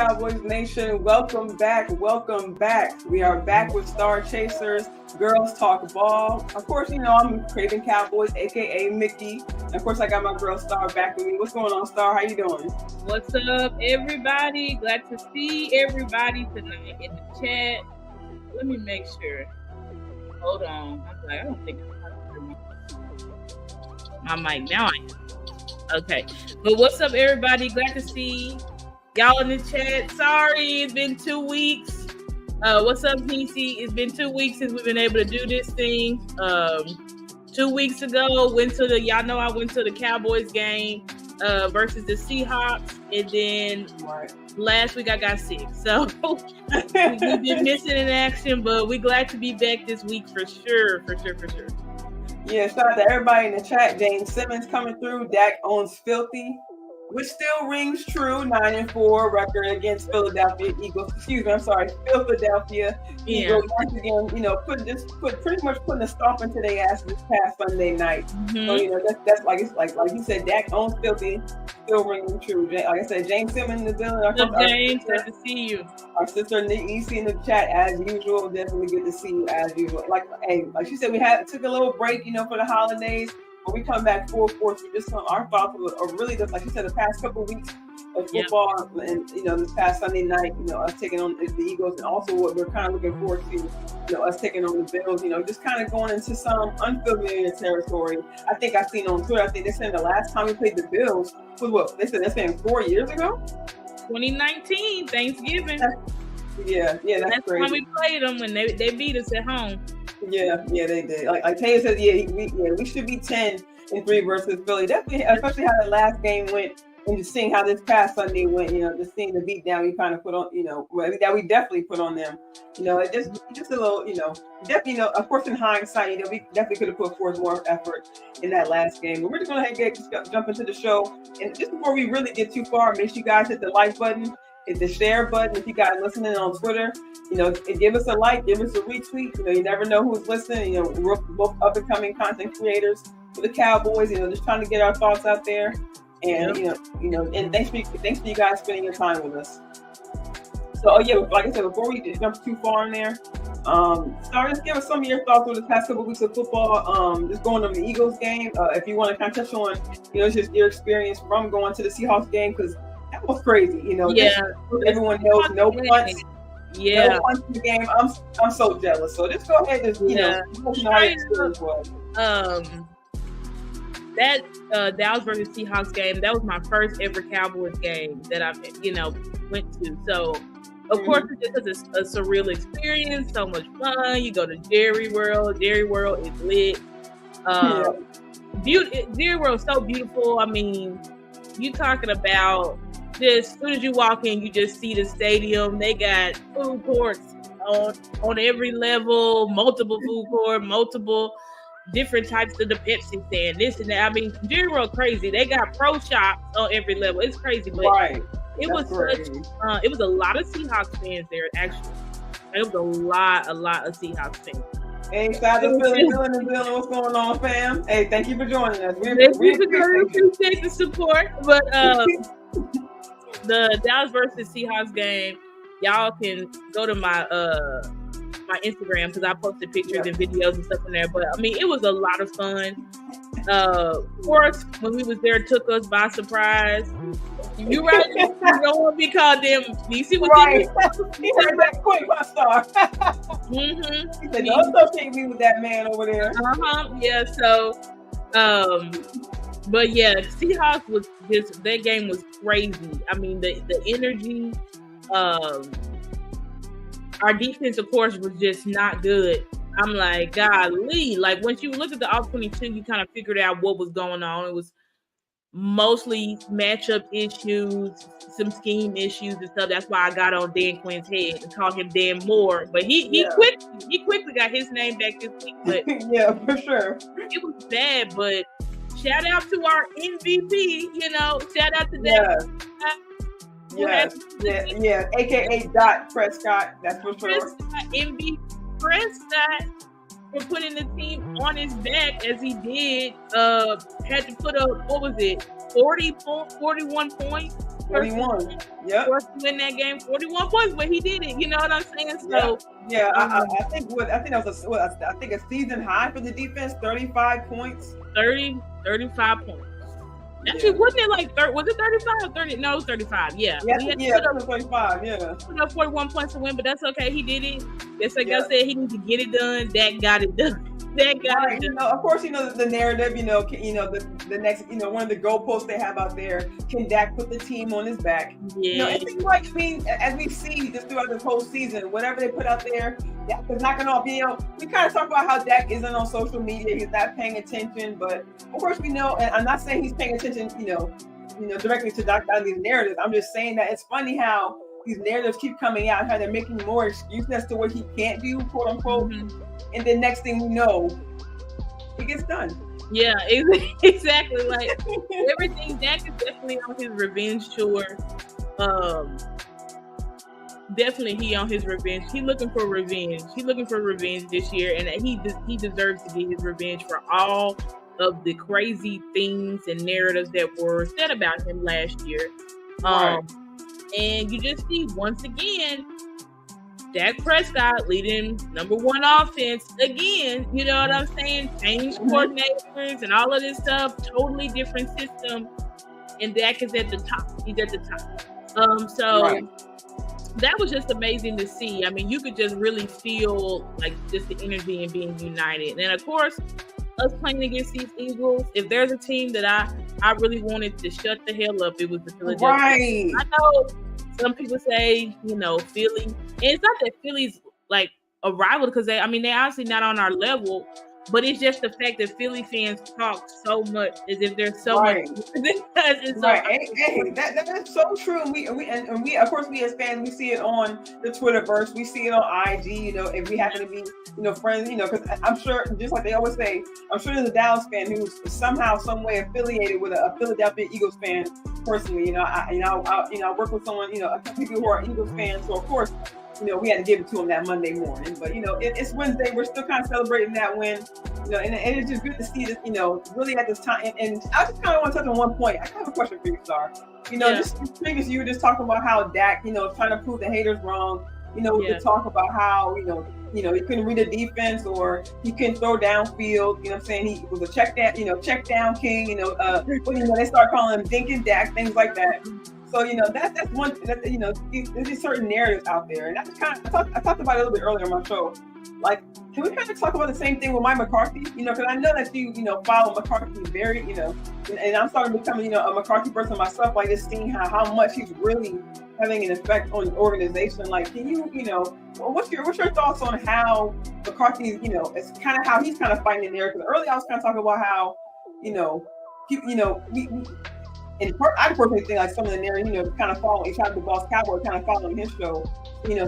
Cowboys Nation. Welcome back. Welcome back. We are back with Starchasers, Girls Talk Ball. Of course, you know, I'm Craven Cowboys, a.k.a. Mickey. And of course, I got my girl Star back with me. What's going on, Star? How you doing? What's up, everybody? Glad to see everybody tonight in the chat. Let me make sure. Hold on. I'm like, I don't think I'm my mic. Now I am. Okay. But what's up, everybody? Glad to see y'all in the chat. Sorry, it's been 2 weeks. What's up, PC? It's been 2 weeks since we've been able to do this thing. 2 weeks ago, y'all know I went to the Cowboys game versus the Seahawks, and then last week I got sick. So we've been missing in action, but we're glad to be back this week for sure. Yeah, shout out to everybody in the chat. James Simmons coming through. Dak owns Filthy, which still rings true. 9-4 record against Philadelphia Eagles. Philadelphia Eagles. Once again, you know, pretty much putting a stomp into their ass this past Sunday night. Mm-hmm. So you know that's like you said, Dak owns Filthy, still ringing true. Like I said, James Simmons in the building. James, good to see you. Our sister Nisi in the chat as usual. Definitely good to see you as usual. Like she said, we took a little break, you know, for the holidays. When we come back full force, we just our thoughts are really just like you said, the past couple of weeks of football, and you know, this past Sunday night, you know, us taking on the Eagles, and also what we're kind of looking forward to, you know, us taking on the Bills. You know, just kind of going into some unfamiliar territory. I think I've seen on Twitter. I think they said the last time we played the Bills was what they said. That's been 4 years ago. 2019 Thanksgiving. That's crazy. When we played them when they beat us at home. Yeah, they did. Like Taylor said, we should be 10-3 versus Philly. Definitely, especially how the last game went, and just seeing how this past Sunday went. You know, just seeing the beat down we kind of put on. You know, that we definitely put on them. You know, it just a little. You know, definitely. You know, of course, in hindsight, you know, we definitely could have put forth more effort in that last game. But we're just going to jump into the show, and just before we really get too far, make sure you guys hit the like button. Hit the share button if you guys listening on Twitter. You know, and give us a like, give us a retweet. You know, you never know who's listening. You know, we're both up and coming content creators for the Cowboys. You know, just trying to get our thoughts out there. And you know, and thanks for you guys spending your time with us. So like I said, before we jump too far in there, Star, just give us some of your thoughts on the past couple of weeks of football. Just going to the Eagles game. If you want to kind of touch on, you know, just your experience from going to the Seahawks game, because that was crazy, you know. Yeah, everyone knows no punts. Yeah, no punts in the game. I'm so jealous. So just go ahead and that Dallas versus Seahawks game. That was my first ever Cowboys game that I went to. So of course it's a surreal experience. So much fun. You go to Jerry World. Jerry World is lit. Jerry World is so beautiful. I mean, you talking about. Just as soon as you walk in, you just see the stadium. They got food courts on every level, multiple food court, multiple different types of the Pepsi stand, this and that. I mean, Jerry World crazy. They got pro shops on every level. It's crazy, but it was it was a lot of Seahawks fans there. Actually, it was a lot of Seahawks fans. Hey, shout out to Philly in the building. What's going on, fam? Hey, thank you for joining us. We appreciate the support, but. The Dallas versus Seahawks game, y'all can go to my my Instagram because I posted pictures and videos and stuff in there. But I mean, it was a lot of fun. Of course, when we was there, it took us by surprise. You right? You don't want to be called them. You see what they did? He heard that quick, my Star. Mm-hmm. He said, "Don't associate me with that man over there." Yeah. So, but yeah, Seahawks was just, that game was crazy. I mean, the energy, our defense, of course, was just not good. I'm like, golly, like once you look at the All 22, you kind of figured out what was going on. It was mostly matchup issues, some scheme issues and stuff. That's why I got on Dan Quinn's head and called him Dan Moore. But he quickly got his name back this week. But yeah, for sure. It was bad, but shout out to our MVP, you know. Shout out to them. Yeah. AKA Dot Prescott. That's for sure. MVP Prescott for putting the team on his back as he did. Had to put up, what was it, 41 points 41. Yep. Forced to win that game, 41 points, but he did it. You know what I'm saying? So yeah, I think that was a season high for the defense, 35 points. 35 points. Actually, wasn't it like was it 35 or 30? No, it was 35. Yeah. It was 35. Yeah. Put up 41 points to win, but that's okay. He did it. Just like I said, he needs to get it done. Dak got it done. Dak got it done. Of course, the narrative. The next. One of the goalposts they have out there. Can Dak put the team on his back? Yeah. It seems like as we see just throughout this whole season, whatever they put out there, Dak is knocking off. We kind of talk about how Dak isn't on social media. He's not paying attention, but of course we know. And I'm not saying he's paying attention. Directly to Dak on these narratives. I'm just saying that it's funny how these narratives keep coming out, how they're making more excuses as to what he can't do, quote unquote. Mm-hmm. And then next thing we know, it gets done. Yeah, exactly. Like everything, Dak is definitely on his revenge tour. Definitely he on his revenge. He's looking for revenge. He's looking for revenge this year, and he deserves to get his revenge for all of the crazy things and narratives that were said about him last year. Right. And you just see once again Dak Prescott leading number one offense again. You know what I'm saying? Change coordinators and all of this stuff. Totally different system. And Dak is at the top. He's at the top. That was just amazing to see. I mean, you could just really feel like just the energy and being united. And of course, us playing against these Eagles, if there's a team that I really wanted to shut the hell up, it was the Philadelphia. Right. I know some people say, Philly. And it's not that Philly's like a rival because they obviously not on our level, but it's just the fact that Philly fans talk so much as if they're so much. That's so true. And we of course we as fans, we see it on the Twitterverse, we see it on IG. If we happen to be friends, because I'm sure, just like they always say, I'm sure there's a Dallas fan who's somehow, some way affiliated with a Philadelphia Eagles fan. Personally, I work with someone, a couple people who are Eagles fans, so of course. We had to give it to them that Monday morning, but it's Wednesday. We're still kind of celebrating that win, and it's just good to see this, really at this time. And I just kind of want to touch on one point. I have a question for you, Star. Just previous, you were just talking about how Dak, trying to prove the haters wrong. To talk about how he couldn't read the defense or he couldn't throw downfield. You know what I'm saying? He was a check down king. They start calling him Dink and Dak, things like that. So that's one. There's certain narratives out there, and that's kind of I talked about it a little bit earlier on my show. Like, can we kind of talk about the same thing with Mike McCarthy? Because I know that you follow McCarthy very and I'm starting to become a McCarthy person myself. Like, just seeing how much he's really having an effect on the organization. Like, can you what's your thoughts on how McCarthy it's kind of how he's kind of fighting the narrative? Earlier I was kind of talking about how and I personally think like some of the narratives, kind of following each other, the Dallas Cowboys kind of following his show.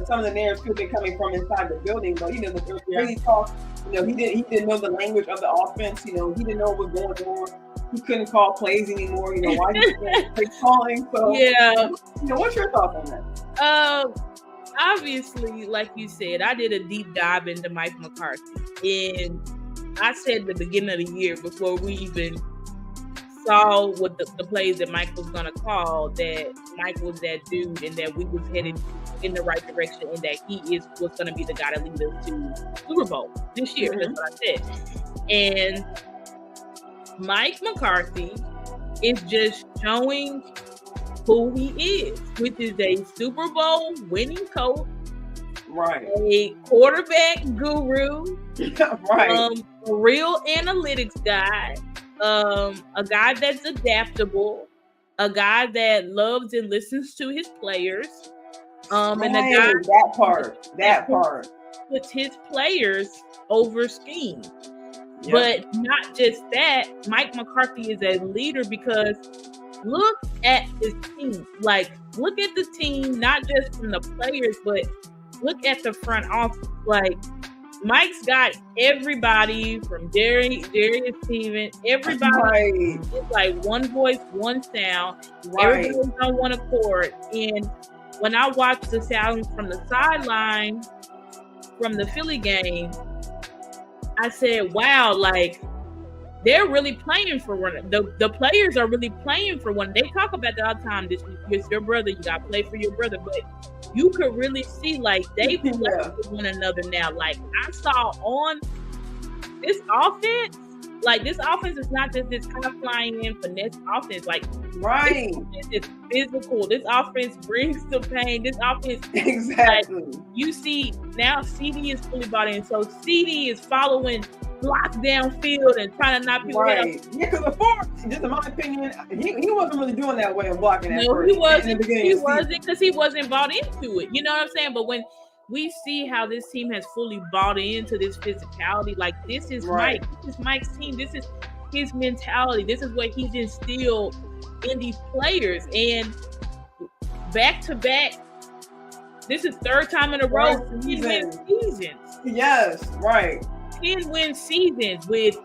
Some of the narratives could be coming from inside the building, but the crazy talk. He didn't know the language of the offense. He didn't know what was going on. He couldn't call plays anymore. Why he couldn't calling? So what's your thoughts on that? Obviously, like you said, I did a deep dive into Mike McCarthy, and I said at the beginning of the year before we even saw what the plays that Mike was going to call, that Mike was that dude and that we was headed in the right direction and that he was going to be the guy to lead us to Super Bowl this year. Mm-hmm. That's what I said. And Mike McCarthy is just showing who he is, which is a Super Bowl winning coach, right? A quarterback guru, right? A real analytics guy. A guy that's adaptable, a guy that loves and listens to his players, and a guy that part puts his players over scheme. Yep. But not just that, Mike McCarthy is a leader because look at his team. Like, look at the team, not just from the players, but look at the front office. Like, Mike's got everybody from Darius Stevens, everybody is like one voice, one sound. Right. Everybody's on one accord. And when I watched the sound from the sideline from the Philly game, I said, wow, like they're really playing for one. The players are really playing for one. They talk about that all the time. This is your brother. You got to play for your brother. But you could really see, like, they play for one another now. Like, I saw on this offense, like, this offense is not just this kind of flying in finesse offense. Like, right, it's physical. This offense brings the pain. This offense, exactly. Like, you see now, CD is fully bought in. So CD is following blocks downfield and trying to knock people out. Yeah, because before, just in my opinion, he wasn't really doing that way of blocking. No, he wasn't. He wasn't, because he wasn't bought into it. You know what I'm saying? But when we see how this team has fully bought into this physicality, like, this is Mike. This is Mike's team. This is his mentality. This is what he's instilled in these players. And back to back, this is third time in a row. 10 win seasons. Yes, right. 10 win seasons with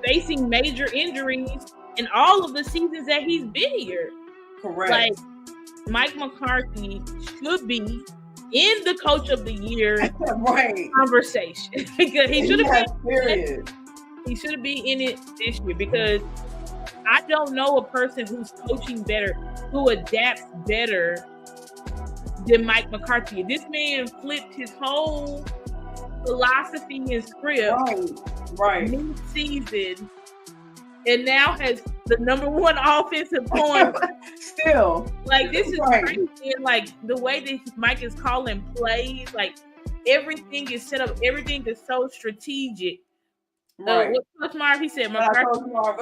facing major injuries in all of the seasons that he's been here. Correct. Like, Mike McCarthy should be in the Coach of the Year conversation. Because he should have been. He should be in it this year, because I don't know a person who's coaching better, who adapts better than Mike McCarthy. This man flipped his whole philosophy and script mid-season, and now has the number one offensive point still. Like, this is crazy. And, like, the way that Mike is calling plays, like, everything is set up, everything is so strategic. What's Coach Marv? He said, what's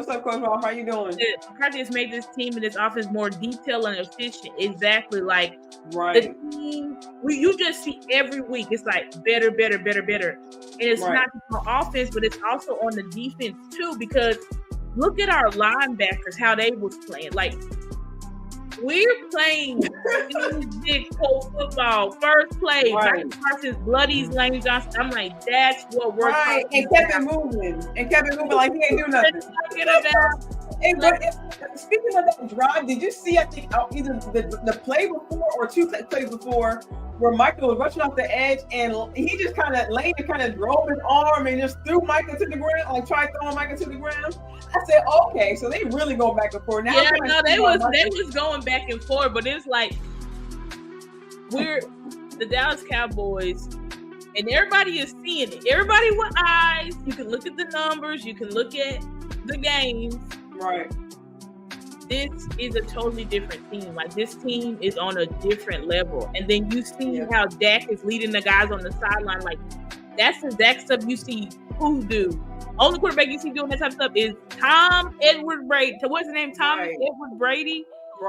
up, Coach Marv? How you doing? McCarthy has made this team and this offense more detailed and efficient. Exactly. Like, the team, you just see every week, it's like better. And it's not just on offense, but it's also on the defense too, because look at our linebackers, how they was playing. Like, we're playing big cold football. First play, Michael Parsons bloodies Lane Johnson. I'm like, that's what we're talking and kept it moving. Like he ain't do nothing. Speaking of that drive, did you see, I think, either the play before or two plays before, where Michael was rushing off the edge and he just Lane drove his arm and just threw Michael to the ground, like tried throwing Michael to the ground? I said, okay, so they really go back and forth. Now they was going back and forth, but it's like, we're the Dallas Cowboys, and everybody is seeing it. Everybody with eyes. You can look at the numbers. You can look at the games. Right. This is a totally different team. Like, this team is on a different level. And then you see how Dak is leading the guys on the sideline. Like, that's the exact stuff you see who do. Only quarterback you see doing that type of stuff is Tom Edward Brady. So what's his name? Edward Brady.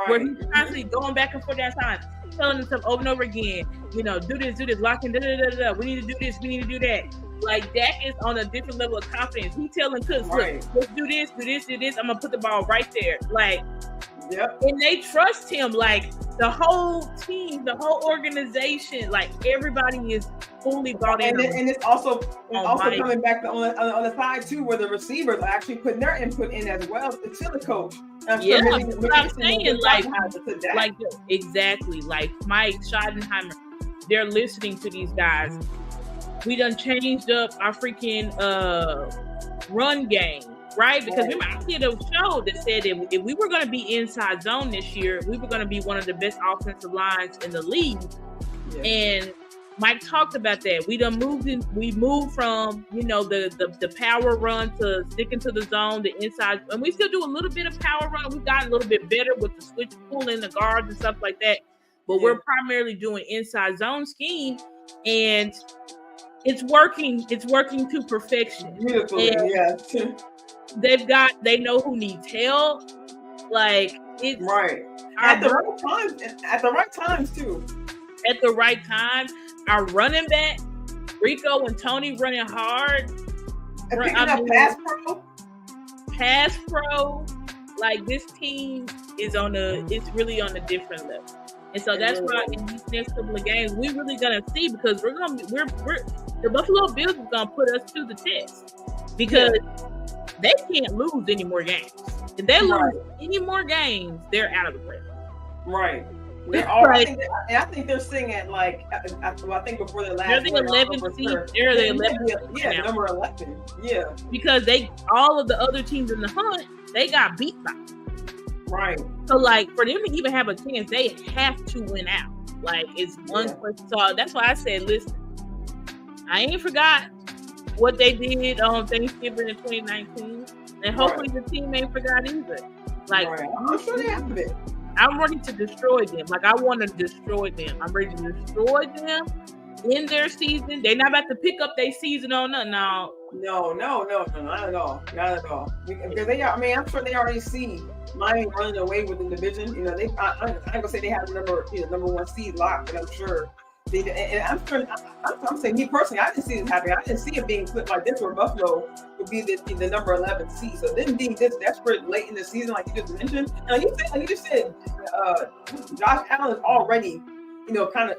Where he's constantly going back and forth that time, telling himself over and over again, do this, lock in, da-da-da-da-da. We need to do this, we need to do that. Like, Dak is on a different level of confidence. He's telling Cooks, look, let's do this. I'm going to put the ball right there. Like, and they trust him. Like, the whole team, the whole organization, like, everybody is fully bought in. And it's also coming back on the side, too, where the receivers are actually putting their input in as well to the coach. I'm saying, like, exactly. Like, Mike Schottenheimer, they're listening to these guys. We done changed up our freaking run game, right? Because remember, I did a show that said that if we were going to be inside zone this year, we were going to be one of the best offensive lines in the league. Yeah. And Mike talked about that. We moved from, the power run to sticking to the zone, the inside, and we still do a little bit of power run. We've gotten a little bit better with the switch pulling the guards and stuff like that. But we're primarily doing inside zone scheme, and it's working to perfection. Beautifully, they know who needs help. Like, it's at the right times too. At the right time, our running back, Rico and Tony, running hard. Pass pro. Like, this team is it's really on a different level. And so that's why in these next couple of games, we're really gonna see, because the Buffalo Bills is gonna put us to the test, because they can't lose any more games. If they lose any more games, they're out of the playoffs. Right. They're all, I think they're sitting at like, I think before the last. They're the 11th seed. They're the 11th. Yeah, number 11. Yeah. Because all of the other teams in the hunt, they got beat by. Right. So like for them to even have a chance, they have to win out. Like it's one question. So that's why I said, listen, I ain't forgot what they did on Thanksgiving in 2019, and hopefully the team ain't forgot either. Like I'm sure they have it. I'm ready to destroy them. Like I want to destroy them. I'm ready to destroy them in their season. They're not about to pick up their season on nothing. No, not at all. Not at all. Because they are. I mean, I'm sure they already see Miami running away with the division. You know, I'm not gonna say they have number one seed locked, but I'm sure. And I'm sure. I'm saying, me personally, I didn't see this happening. I didn't see it being flipped like this, where Buffalo would be the number 11 seed. So them being this desperate late in the season, like you just mentioned, and like you just said, Josh Allen is already, kind of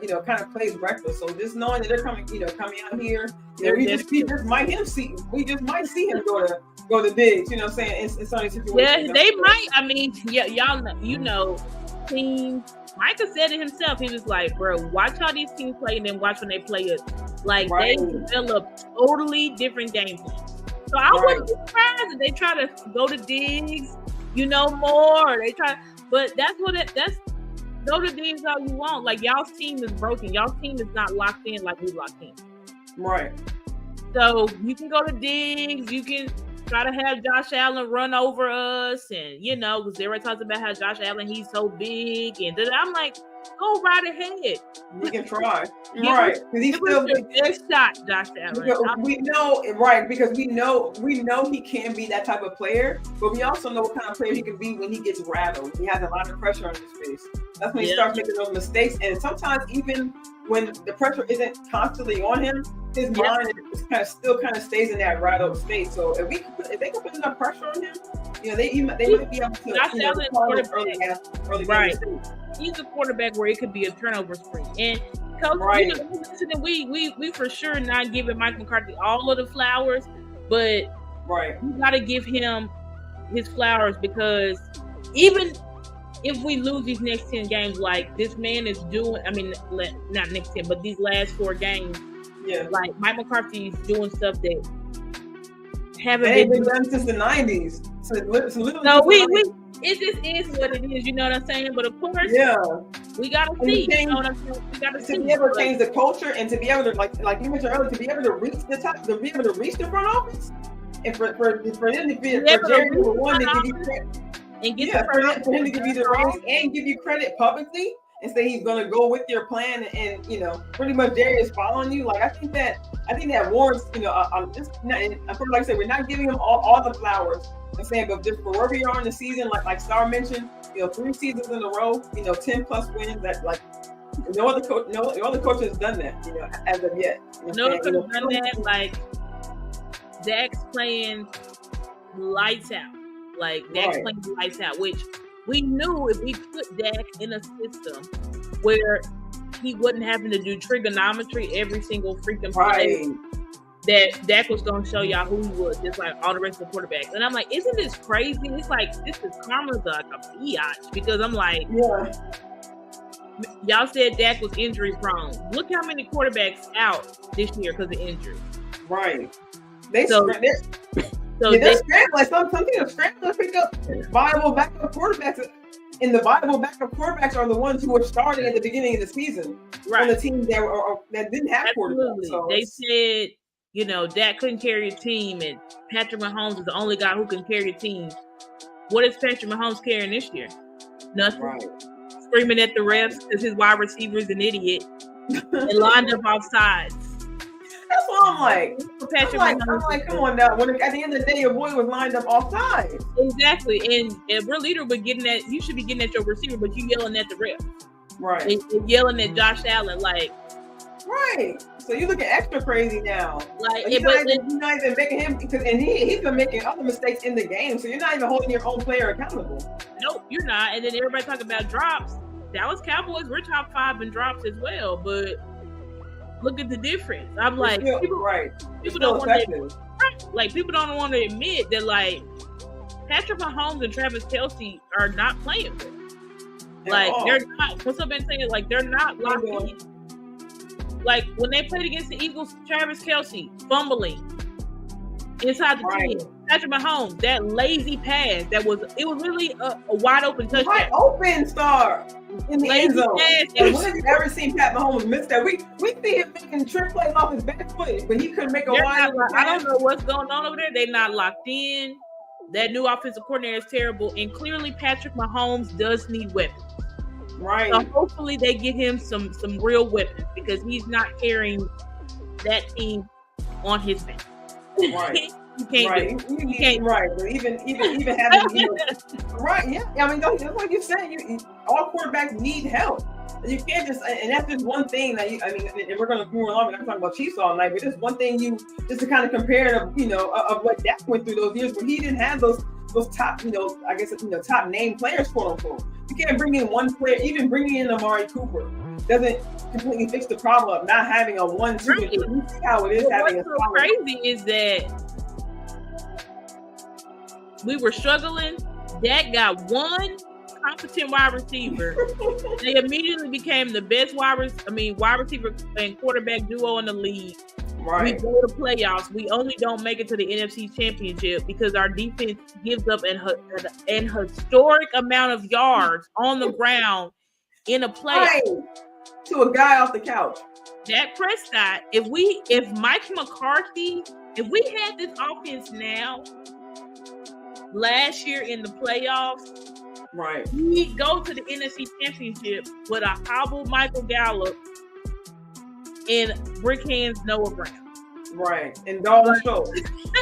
plays reckless. So just knowing that they're coming out here, we just might see him go to Diggs. You know what I'm saying? In some situations. Yeah, they might. I mean, yeah, y'all know, teams. Micah said it himself. He was like, bro, watch how these teams play and then watch when they play it. Like, they develop totally different game plans. So I wouldn't be surprised if they try to go to Diggs, more. They try, but that's go to Diggs all you want. Like, y'all's team is broken. Y'all's team is not locked in like we locked in. Right. So you can go to Diggs. You can try to have Josh Allen run over us, and because everybody talks about how Josh Allen, he's so big, and I'm like, go right ahead. You can try, right? Because he's still the best shot, Josh Allen. We know, right? Because we know he can be that type of player, but we also know what kind of player he can be when he gets rattled. He has a lot of pressure on his face. That's when he starts making those mistakes, and sometimes even when the pressure isn't constantly on him, his mind still stays in that rattled state. So if they can put enough pressure on him, they might be able to. Josh Allen early right. He's a quarterback where it could be a turnover spree. And coach, we for sure not giving Mike McCarthy all of the flowers, but you got to give him his flowers, because even if we lose these next 10 games, like this man is doing, I mean, not next 10, but these last 4 games, like Mike McCarthy's doing stuff that haven't been done since the 90s. So it just is what it is, you know what I'm saying? But of course, we gotta see. You know what I'm saying? We gotta see. To be able to change the culture and to be able to, like you mentioned earlier, to be able to reach the top, to be able to reach the front office, and for them to be for Jerry number one to give you credit, and for him to give you the reins and give you credit publicly and say he's gonna go with your plan, and pretty much Jerry is following you. Like I think that warrants, I'm just not, like I said, we're not giving him all the flowers. I'm saying, but just for where we are in the season, like Star mentioned, 3 seasons in a row, 10 plus wins. That like no other coach has done that, as of yet. No other coach has done that. Like Dak's playing lights out. Like Dak's playing lights out, which we knew if we put Dak in a system where he wasn't having to do trigonometry every single freaking play, that Dak was going to show y'all who he was, just like all the rest of the quarterbacks. And I'm like, isn't this crazy? It's like, this is karma like a biatch, because I'm like, y'all said Dak was injury prone. Look how many quarterbacks out this year because of injury. Right. They're scrambling. Some teams are scrambling to pick up viable backup quarterbacks. And the viable backup quarterbacks are the ones who were starting at the beginning of the season. Right. On the teams that didn't have quarterbacks. So they said, Dak couldn't carry a team, and Patrick Mahomes is the only guy who can carry a team. What is Patrick Mahomes carrying this year? Nothing. Right. Screaming at the refs because his wide receiver is an idiot and lined up off sides. That's what I'm like. I'm like, come on now. When at the end of the day, your boy was lined up off sides. Exactly. And if we're leader, but you should be getting at your receiver, but you yelling at the ref. Right. And yelling at Josh Allen, like. Right. So you're looking extra crazy now. Like you're not even making him, and he's been making other mistakes in the game. So you're not even holding your own player accountable. Nope, you're not. And then everybody talking about drops. Dallas Cowboys, we're top 5 in drops as well, but look at the difference. I'm like, people don't want to admit that, like, Patrick Mahomes and Travis Kelce are not playing well. Like they're not. What's up been saying? Like they're not locked in. Like when they played against the Eagles, Travis Kelce fumbling inside the 10. Patrick Mahomes, that lazy pass it was really a wide open touchdown. Wide open star in the end zone. And when have you ever seen Pat Mahomes miss that? We see him making trick plays off his back foot, but he couldn't make a wide open pass. I don't know what's going on over there. They're not locked in. That new offensive coordinator is terrible, and clearly Patrick Mahomes does need weapons. Right. So hopefully they get him some real weapons because he's not carrying that team on his back. Right. You can't right. do it. You can't. Right. But even having right. Yeah. I mean, that's like you said. All quarterbacks need help. You can't just, and that's just one thing that and we're going to move along. We're not talking about Chiefs all night, but just one thing just to kind of compare of what Dak went through those years where he didn't have those top, I guess, top name players, quote unquote. You can't bring in one player, even bringing in Amari Cooper doesn't completely fix the problem of not having a 1-2. Right. You see how it is having a what's crazy is that we were struggling. Dak got one competent wide receiver. They immediately became the best wide receiver and quarterback duo in the league. Right. We go to playoffs. We only don't make it to the NFC Championship because our defense gives up an historic amount of yards on the ground in a playoff. Right. To a guy off the couch. Dak Prescott, if Mike McCarthy, if we had this offense now, last year in the playoffs, right, we go to the NFC Championship with a hobbled Michael Gallup and brick hands Noah Brown. Right, and Dalton Schultz,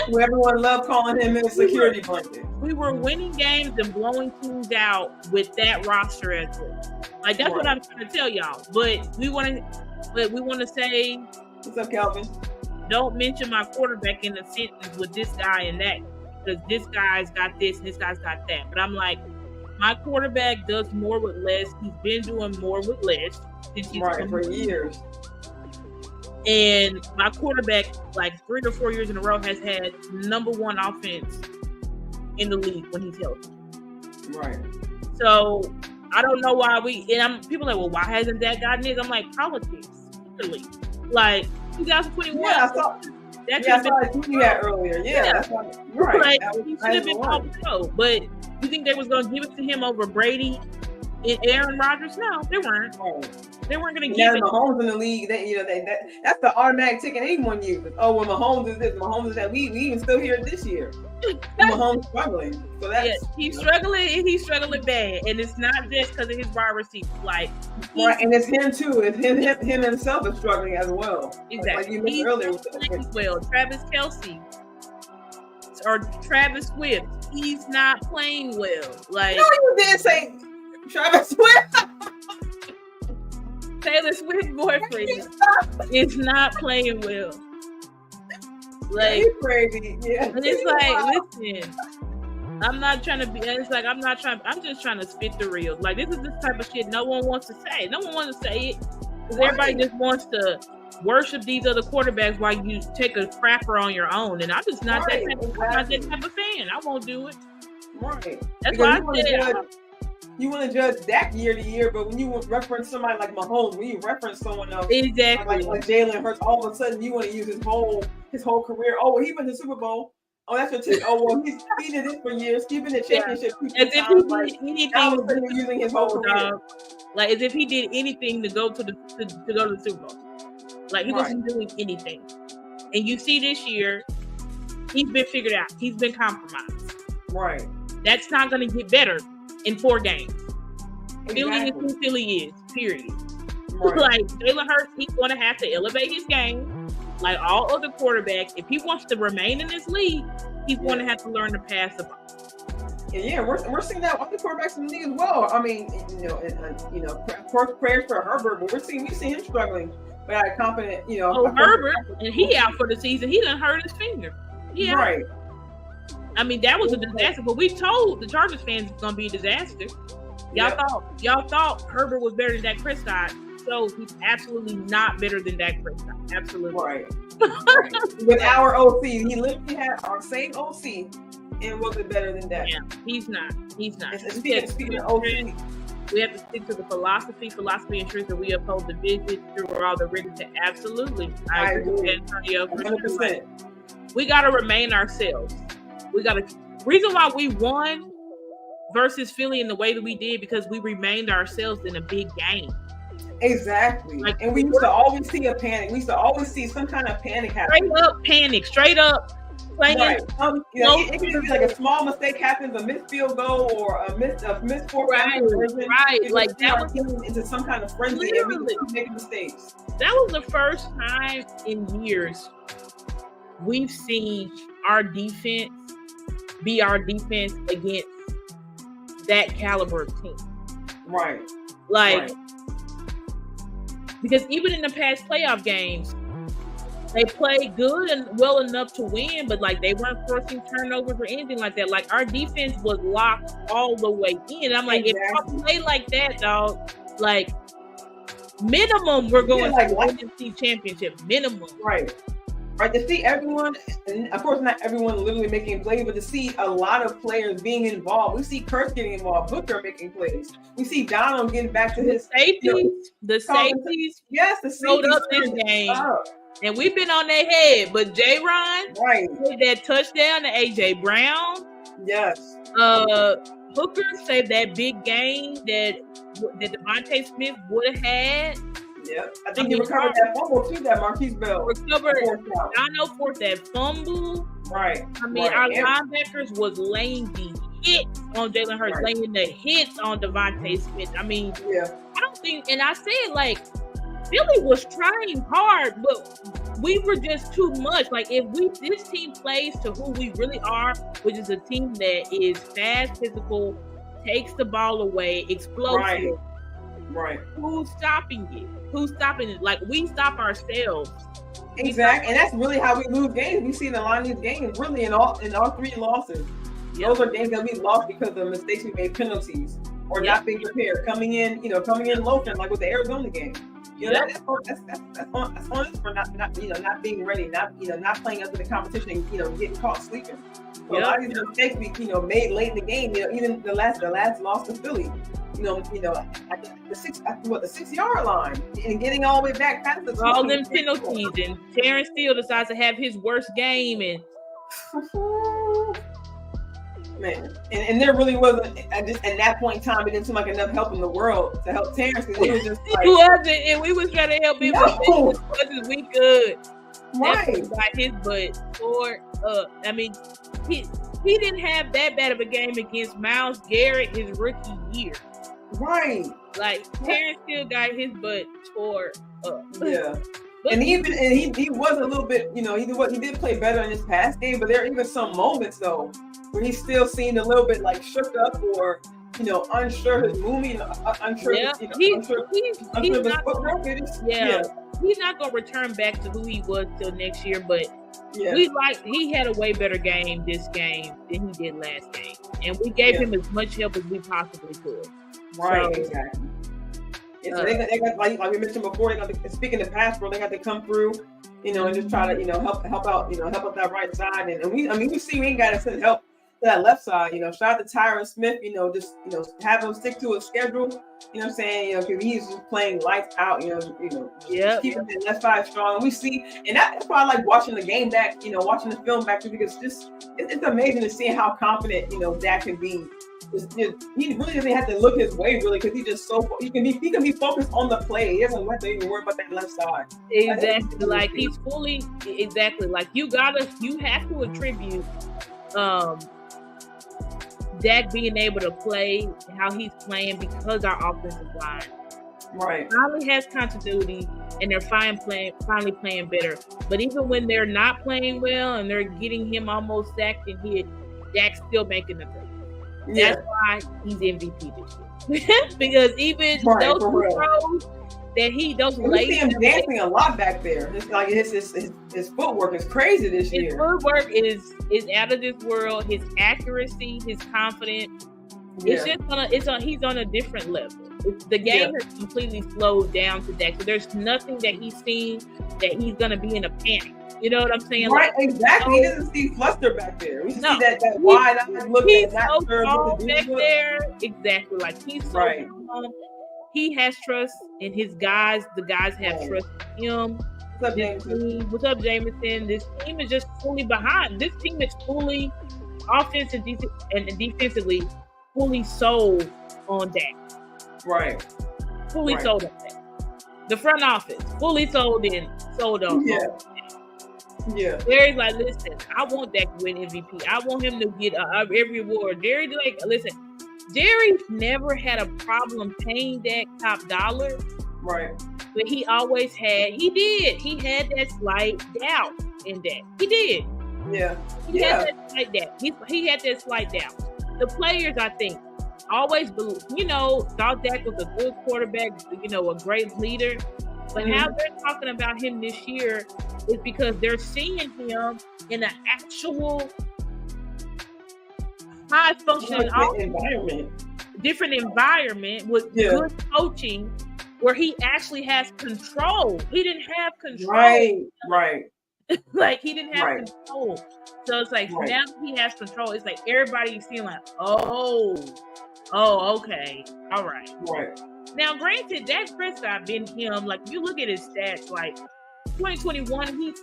who everyone loved calling him a security blanket. We were winning games and blowing teams out with that roster as well. Like that's what I'm trying to tell y'all. But we want to say, what's up, Calvin? Don't mention my quarterback in the sentence with this guy and that, because this guy's got this and this guy's got that. But I'm like, my quarterback does more with less. He's been doing more with less since he's for years. And my quarterback, like 3 or 4 years in a row, has had number one offense in the league when he's healthy. Right. So I don't know why people are like, well, why hasn't that gotten it? I'm like, politics, literally. Like 2021. Yeah, I saw it tweeting that earlier. Yeah. That's right. Like, he should have been called pro. But you think they was going to give it to him over Brady and Aaron Rodgers? No, they weren't. They weren't going to give it. Mahomes in the league, that's the automatic ticket anyone uses. Oh, well, Mahomes is this, Mahomes is that. We even still hear it this year. Mahomes struggling. So that's he's struggling and he's struggling bad. And it's not just because of his wide receiver. Like, and it's him too. It's him himself is struggling as well. Exactly. Like you mentioned earlier. Travis Kelce or Travis Swift, he's not playing well. Like, no, you didn't say Travis Swift. Taylor Swift's boyfriend is not playing well. Like, he's crazy. Yeah. And it's like, listen, I'm not trying to be, and it's like, I'm just trying to spit the real. Like, this is this type of shit no one wants to say. No one wants to say it because everybody just wants to worship these other quarterbacks while you take a crapper on your own. And I'm just not that type of fan. I won't do it. Right. That's why I said, you want to judge Dak year to year, but when you reference somebody like Mahomes, when you reference someone else, exactly, like Jalen Hurts, all of a sudden you want to use his whole career. Oh, well, he went to the Super Bowl. Oh, that's your team. Oh, well, he did it for years. He's been the championship. As if he did anything, using his whole career. Like as if he did anything to go to the Super Bowl. Like he wasn't doing anything. And you see this year, he's been figured out. He's been compromised. Right. That's not going to get better in 4 games. Exactly. Philly is who Philly is, period. Right. Like, Jalen Hurts, he's going to have to elevate his game like all other quarterbacks. If he wants to remain in this league, he's going to have to learn to pass the ball. Yeah, we're seeing that other quarterbacks in the league as well. I mean, of course, prayers for Herbert, but we've seen him struggling. But I'm confident, Herbert, and he out for the season. He done hurt his finger. Yeah. Right. I mean, that was a disaster, but we told the Chargers fans it's going to be a disaster. Y'all thought Herbert was better than Dak Prescott, so he's absolutely not better than Dak Prescott. Absolutely. Right. With our OC, he literally had our same OC and wasn't better than Dak. Yeah, he's not. Speaking of OC, We have to stick to the philosophy. Philosophy ensures that we uphold the vision through all the written to absolutely. I agree with Antonio. 100%. We got to remain ourselves. We got to. Reason why we won versus Philly in the way that we did because we remained ourselves in a big game. Exactly. Like, and we used to always see a panic. We used to always see some kind of panic happen. Straight up panic. Straight up playing. Right. It could just be like a small mistake happens, a missed field goal or a missed fourth down conversion. Right. Like that was into some kind of frenzy and we keep making mistakes. That was the first time in years we've seen our defense be our defense against that caliber of team. Right. Like because even in the past playoff games, they played good and well enough to win, but like they weren't forcing turnovers or anything like that. Like our defense was locked all the way in. I'm like, if I play like that, dog, like minimum we're going to the NFC Championship. Minimum. Right. Right. To see everyone, and of course not everyone literally making plays, but to see a lot of players being involved. We see Kurtz getting involved, Booker making plays. We see Donald getting back to his safeties. The safeties. Yes, the showed up this game. And we've been on their head, but J-Ron saved that touchdown to AJ Brown. Yes. Hooker saved that big game that Devontae Smith would have had. Yeah, I think he recovered that fumble too. That Marquise Bell recovered. Donald forced that fumble. Right. I mean, our linebackers was laying the hits on Jalen Hurts, laying the hits on Devontae Smith. I mean, I don't think, and I said like Philly was trying hard, but we were just too much. Like if this team plays to who we really are, which is a team that is fast, physical, takes the ball away, explosive. Right. Who's stopping it? Who's stopping it? Like we stop ourselves. Exactly, and that's really how we lose games. We see in a lot of these games, really in all three losses. Those are games that we lost because of mistakes we made, penalties, or not being prepared, coming in loafing, like with the Arizona game. That's on us for not being ready, not playing up to the competition, getting caught sleeping. So a lot of these mistakes we made late in the game, even the last loss to Philly, at the 6-yard line and getting all the way back past the all them penalties, and Terrence Steele decides to have his worst game, and man, and there really wasn't at that point in time. It didn't seem like enough help in the world to help Terrence. It was just like, and we was trying to help him as much as we could. Right, got his butt tore up. I mean, he didn't have that bad of a game against Myles Garrett his rookie year. Right, like Terrence still got his butt tore up. Yeah. And he was a little bit, he did play better in his past game, but there are even some moments though where he still seemed a little bit like shook up or unsure his movement, unsure his footwork. He's not gonna return back to who he was till next year, but he had a way better game this game than he did last game, and we gave him as much help as we possibly could. Right, exactly. Yeah, so they got like we mentioned before, they got to, speaking the pass, bro, they got to come through, and just try to help out, help out that right side, and we ain't got to send help to that left side. Shout out to Tyron Smith, just have him stick to his schedule. You know what I'm saying? Because he's just playing lights out. Keeping the left side strong. And we see, and that's why I like watching the game back. Watching the film back because it's amazing to see how confident Dak can be. He really doesn't have to look his way really because he's just so he can be focused on the play. He doesn't have to even worry about that left side. Exactly, like he's fully like you have to attribute Dak being able to play how he's playing because our offensive line finally has continuity and they're finally playing better. But even when they're not playing well and they're getting him almost sacked and hit, Dak's still making the play. That's why he's MVP this year. Because even those throws that we see him dancing a lot back there. It's like his footwork is crazy this year. His footwork is out of this world. His accuracy, his confidence. It's just he's on a different level. The game has completely slowed down to Dak. So there's nothing that he's seen that he's gonna be in a panic. You know what I'm saying? Right, like, exactly. He doesn't see fluster back there. We see that wide eye look. He's so calm back there. Exactly. Like he's so calm. He has trust in his guys. The guys have trust in him. What's up, Jameson? What's up, Jameson? This team is just fully behind. This team is fully offensively and defensively fully sold on Dak. Right. Fully sold on Dak. The front office fully sold on. Yeah. Jerry's like, listen, I want Dak to win MVP. I want him to get every award. Jerry's like, listen, Jerry never had a problem paying Dak top dollar. Right. But he always had, he had that slight doubt in Dak. He did. Yeah. He had that slight doubt. He had that slight doubt. The players, I think, always believe, thought Dak was a good quarterback, a great leader. But how they're talking about him this year is because they're seeing him in an actual high functioning different environment with good coaching where he actually has control. He didn't have control. Right. Like he didn't have control. So it's like now that he has control, it's like everybody's feeling like, oh, okay. All right. Right. Now, granted, Dak Prescott been him. Like, you look at his stats, like 2021,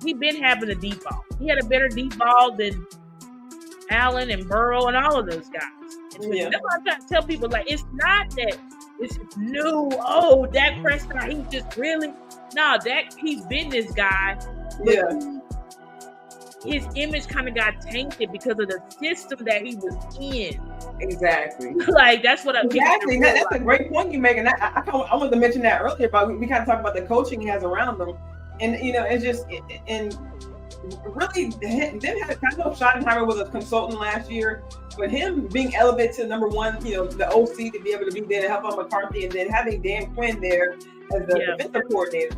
he been having a deep ball. He had a better deep ball than Allen and Burrow and all of those guys. That's what I'm trying to tell people. Like, it's not that it's new. Oh, Dak Prescott, he's just really he's been this guy. His image kind of got tainted because of the system that he was in. Exactly. Like that's what I'm exactly. That's a great point you make, and I wanted to mention that earlier. But we kind of talked about the coaching he has around them, and it's just and really them had kind of Schottenheimer was a consultant last year, but him being elevated to number one, the OC to be able to be there to help out McCarthy, and then having Dan Quinn there as the defensive coordinator.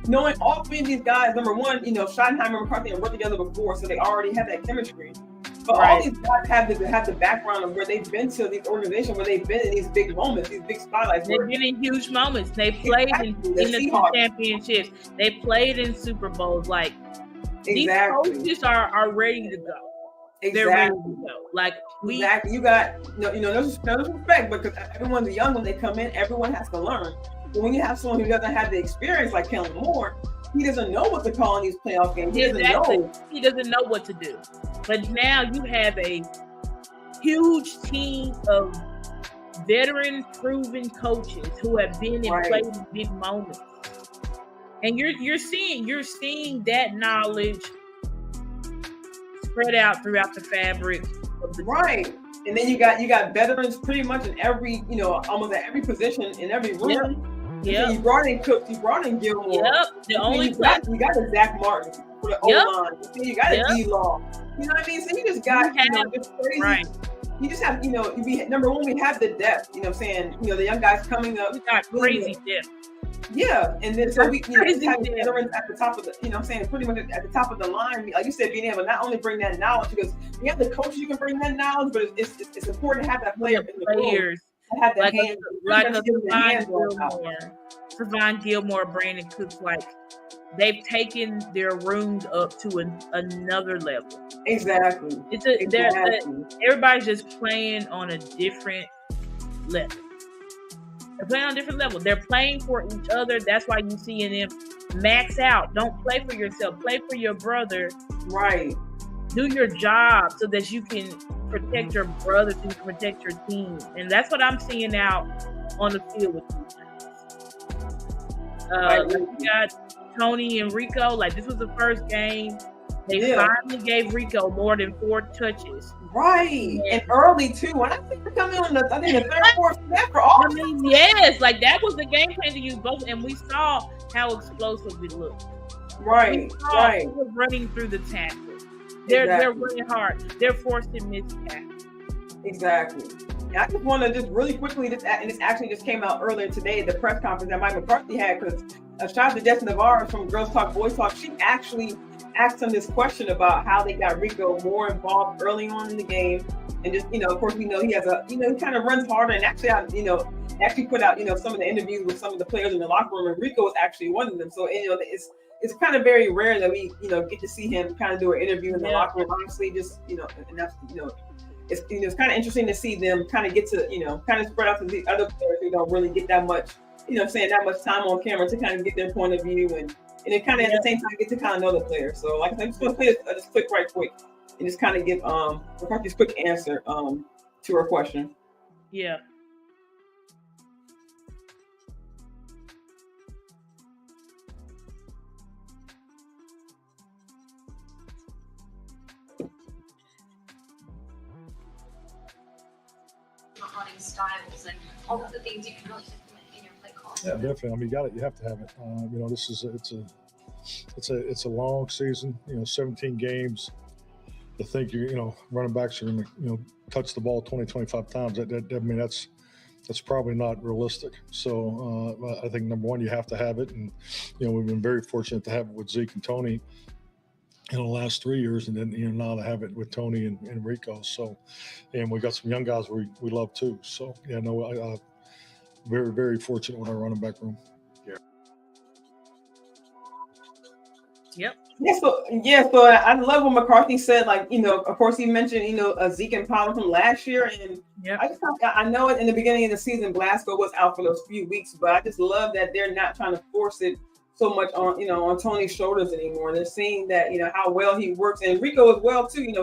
Knowing all three of these guys, number one, Schottenheimer and McCarthy have worked together before, so they already have that chemistry. But all these guys have the background of where they've been to these organizations, where they've been in these big moments, these big spotlights. They've been in huge moments. They played in the championships. They played in Super Bowls. Like these coaches are ready to go. Exactly. They're ready to go. Like you got no respect, because everyone's young when they come in. Everyone has to learn. But when you have someone who doesn't have the experience like Kellen Moore, he doesn't know what to call in these playoff games. He doesn't know what to do. But now you have a huge team of veteran proven coaches who have been and played in big moments. And you're seeing that knowledge spread out throughout the fabric of the team. And then you got veterans pretty much in every, almost at every position in every room. Yeah. So you brought in Cooks, you brought in Gilmore. You got a Zach Martin for the O-line. You got a D-Law. You know what I mean? So you just got, just crazy. Right. You just have, number one, we have the depth. You know what I'm saying? The young guys coming up. We got crazy depth. Yeah, and then so we have veterans at the top of the, pretty much at the top of the line. Like you said, being able to not only bring that knowledge, because we have the coaches, you can bring that knowledge, but it's important to have that player in the players. Have that Trevon Gilmore, Brandon Cooks, like they've taken their rooms up to another level. Exactly. Everybody's just playing on a different level. They're playing on a different level. They're playing for each other. That's why you see in them max out. Don't play for yourself. Play for your brother. Right. Do your job so that you can protect your brother, to protect your team. And that's what I'm seeing out on the field with you guys. We got Tony and Rico. Like, this was the first game. They finally gave Rico more than 4 touches. Right. And early, too. When I think they're coming on the third, fourth step for all. Yes. Like, that was the game plan to use both. And we saw how explosive it looked. Right. They were running through the tackle. They're running hard. They're forced to miss tackles. Exactly. And I just want to just really quickly, and this actually just came out earlier today at the press conference that Mike McCarthy had, because shout out to Jess Navarro from Girls Talk, Boys Talk. She actually asked him this question about how they got Rico more involved early on in the game. And just, of course, we know he has he kind of runs harder, and actually, actually put out, some of the interviews with some of the players in the locker room, and Rico is actually one of them. So, it's kind of very rare that we, get to see him kind of do an interview in the locker room. Honestly, just, and that's, it's kind of interesting to see them kind of get to, kind of spread out to the other players who don't really get that much, that much time on camera to kind of get their point of view and then kind of at the same time get to kind of know the player. So like I said, I'm just going to play this clip right quick and just kind of give McCarthy's quick answer to her question. Yeah. Styles and all of the things you can really implement in your play call. Yeah, definitely. I mean, you have to have it. It's a long season. 17 games. To think running backs are going to touch the ball 20, 25 times. That's probably not realistic. So I think number one, you have to have it, and we've been very fortunate to have it with Zeke and Tony in the last 3 years, and then now to have it with Tony and Rico. So, and we got some young guys we love too. So very, very fortunate with our running back room. Yep. So I love what McCarthy said. Like, of course he mentioned, Zeke and Pollard from last year, and I know in the beginning of the season Glasgow was out for those few weeks, but I just love that they're not trying to force it so much on Tony's shoulders anymore. They're seeing that how well he works, and Rico as well too. He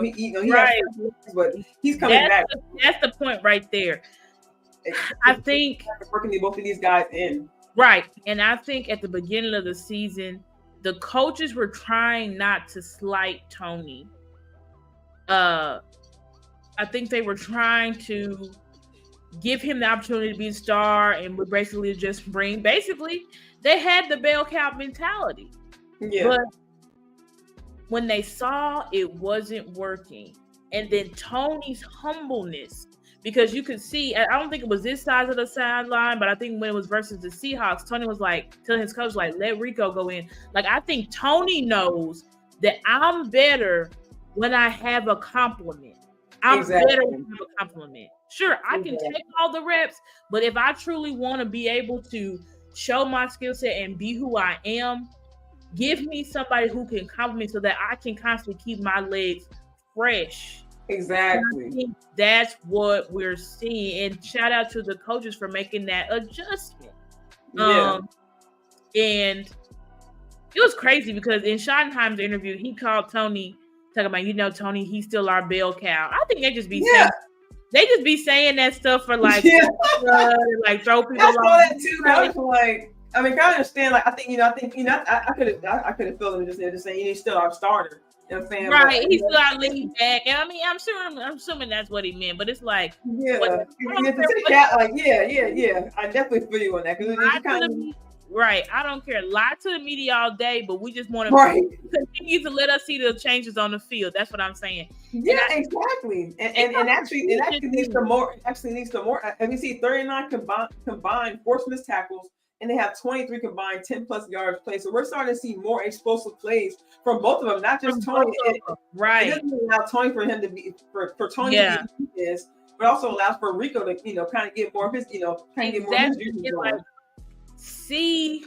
right, has, but he's coming back. That's the point right there. I think working both of these guys in right, and I think at the beginning of the season, the coaches were trying not to slight Tony. I think they were trying to give him the opportunity to be a star, and would basically just bring. Basically, they had the bell cow mentality. Yeah. But when they saw it wasn't working, and then Tony's humbleness, because you could see, I don't think it was this side of the sideline, but I think when it was versus the Seahawks, Tony was like telling his coach, like, let Rico go in. Like, I think Tony knows that I'm better when I have a compliment. I'm better when I have a compliment. Sure, I can take all the reps, but if I truly want to be able to show my skill set and be who I am, give me somebody who can compliment so that I can constantly keep my legs fresh. Exactly. I think that's what we're seeing. And shout out to the coaches for making that adjustment. Yeah. And it was crazy because in Schottenheim's interview, he called Tony, talking about, Tony, he's still our bell cow. I think they just be saying that stuff for like, like throw people off. I saw that too. I was like, I mean, I understand. Like, I think, I could have felt him just saying, he's still our starter. You know what I'm saying? Right, he's still our lead back. And I mean, I'm assuming that's what he meant, but it's like, yeah. I definitely feel you on that. I don't care. Lie to the media all day, but we just want to continue to let us see the changes on the field. That's what I'm saying. Yeah, exactly. And actually needs some more. And we see 39 combined forced missed tackles, and they have 23 combined 10+ yards plays. So we're starting to see more explosive plays from both of them, not just Tony. Right. It doesn't allow Tony for him to be for Tony to be who he is, but also allows for Rico to kind of get more of his See,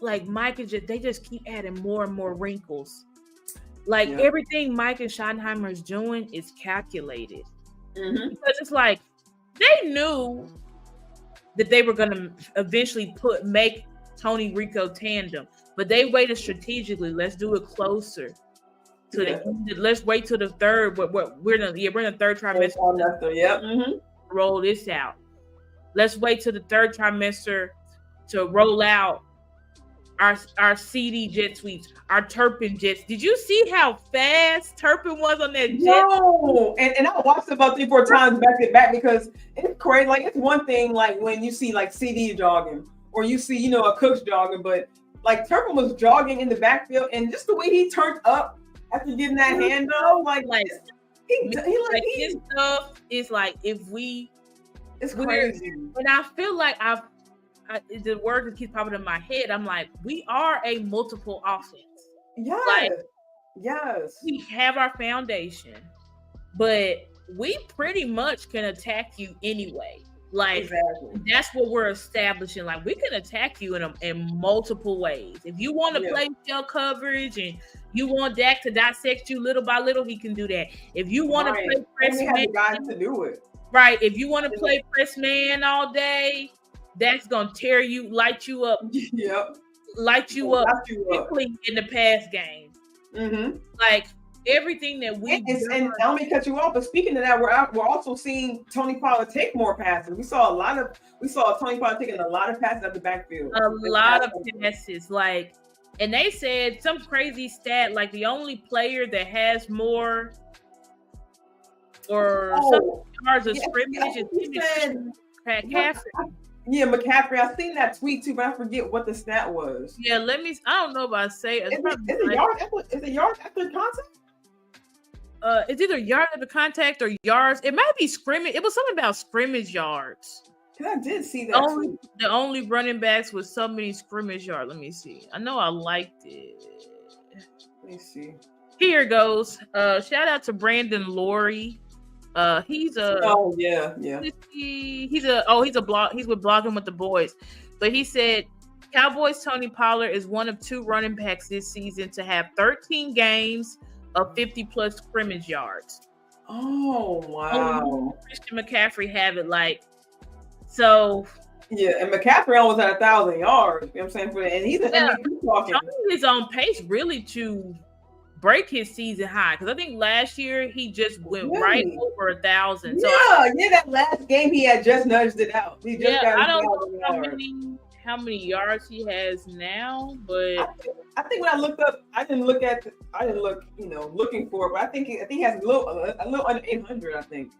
like Mike and they just keep adding more and more wrinkles. Like everything Mike and Schottenheimer is doing is calculated. Mm-hmm. Because it's like they knew that they were going to eventually make Tony Rico tandem, but they waited strategically. Let's do it closer to let's wait till the third. We're in the third trimester. Yep. Mm-hmm. Roll this out. Let's wait till the third trimester to roll out our CD jet sweeps, our Turpin jets. Did you see how fast Turpin was on that jet? No, and I watched it about 3-4 times back to back because it's crazy. Like, it's one thing like when you see like CD jogging or you see a Cooks jogging, but like Turpin was jogging in the backfield, and just the way he turned up after getting that hand up, like his stuff is like it's crazy. And I feel like the word that keeps popping in my head. I'm like, we are a multiple offense. Yes. We have our foundation, but we pretty much can attack you anyway. Like Exactly. that's what we're establishing. Like we can attack you in multiple ways. If you want to play shell coverage and you want Dak to dissect you little by little, he can do that. If you want to play press man, the guys to do it. Right. If you want to play press man all day, that's gonna tear you, light you up. Yep. Light you up quickly in the pass game. Mm-hmm. Like everything that we and let me cut you off. But speaking of that, we're also seeing Tony Pollard take more passes. We saw Tony Pollard taking a lot of passes out the backfield. A lot of passes, like, and they said some crazy stat, like the only player that has more or some yards of scrimmage is McCaffrey. Yeah, McCaffrey. I've seen that tweet too, but I forget what the stat was. Yeah, I don't know if I say it. Is it yards after contact? It's either yards after contact or yards. It might be scrimmage. It was something about scrimmage yards. I did see that. The only running backs with so many scrimmage yards. Let me see. I know I liked it. Let me see. Here it goes. Shout out to Brandon Laurie. He's with Blogging with the Boys. But he said Cowboys Tony Pollard is one of 2 running backs this season to have 13 games of 50+ scrimmage yards. Oh wow. Christian McCaffrey have it like so. Yeah, and McCaffrey almost had 1,000 yards. You know what I'm saying? And he's an MVP talking. Tony is on pace really to break his season high because I think last year he just went right over 1,000. So that last game he had just nudged it out. He just got I don't know how many yards he has now, but I think when I looked up, I didn't look, looking for it, but I think he has a little under 800. I think.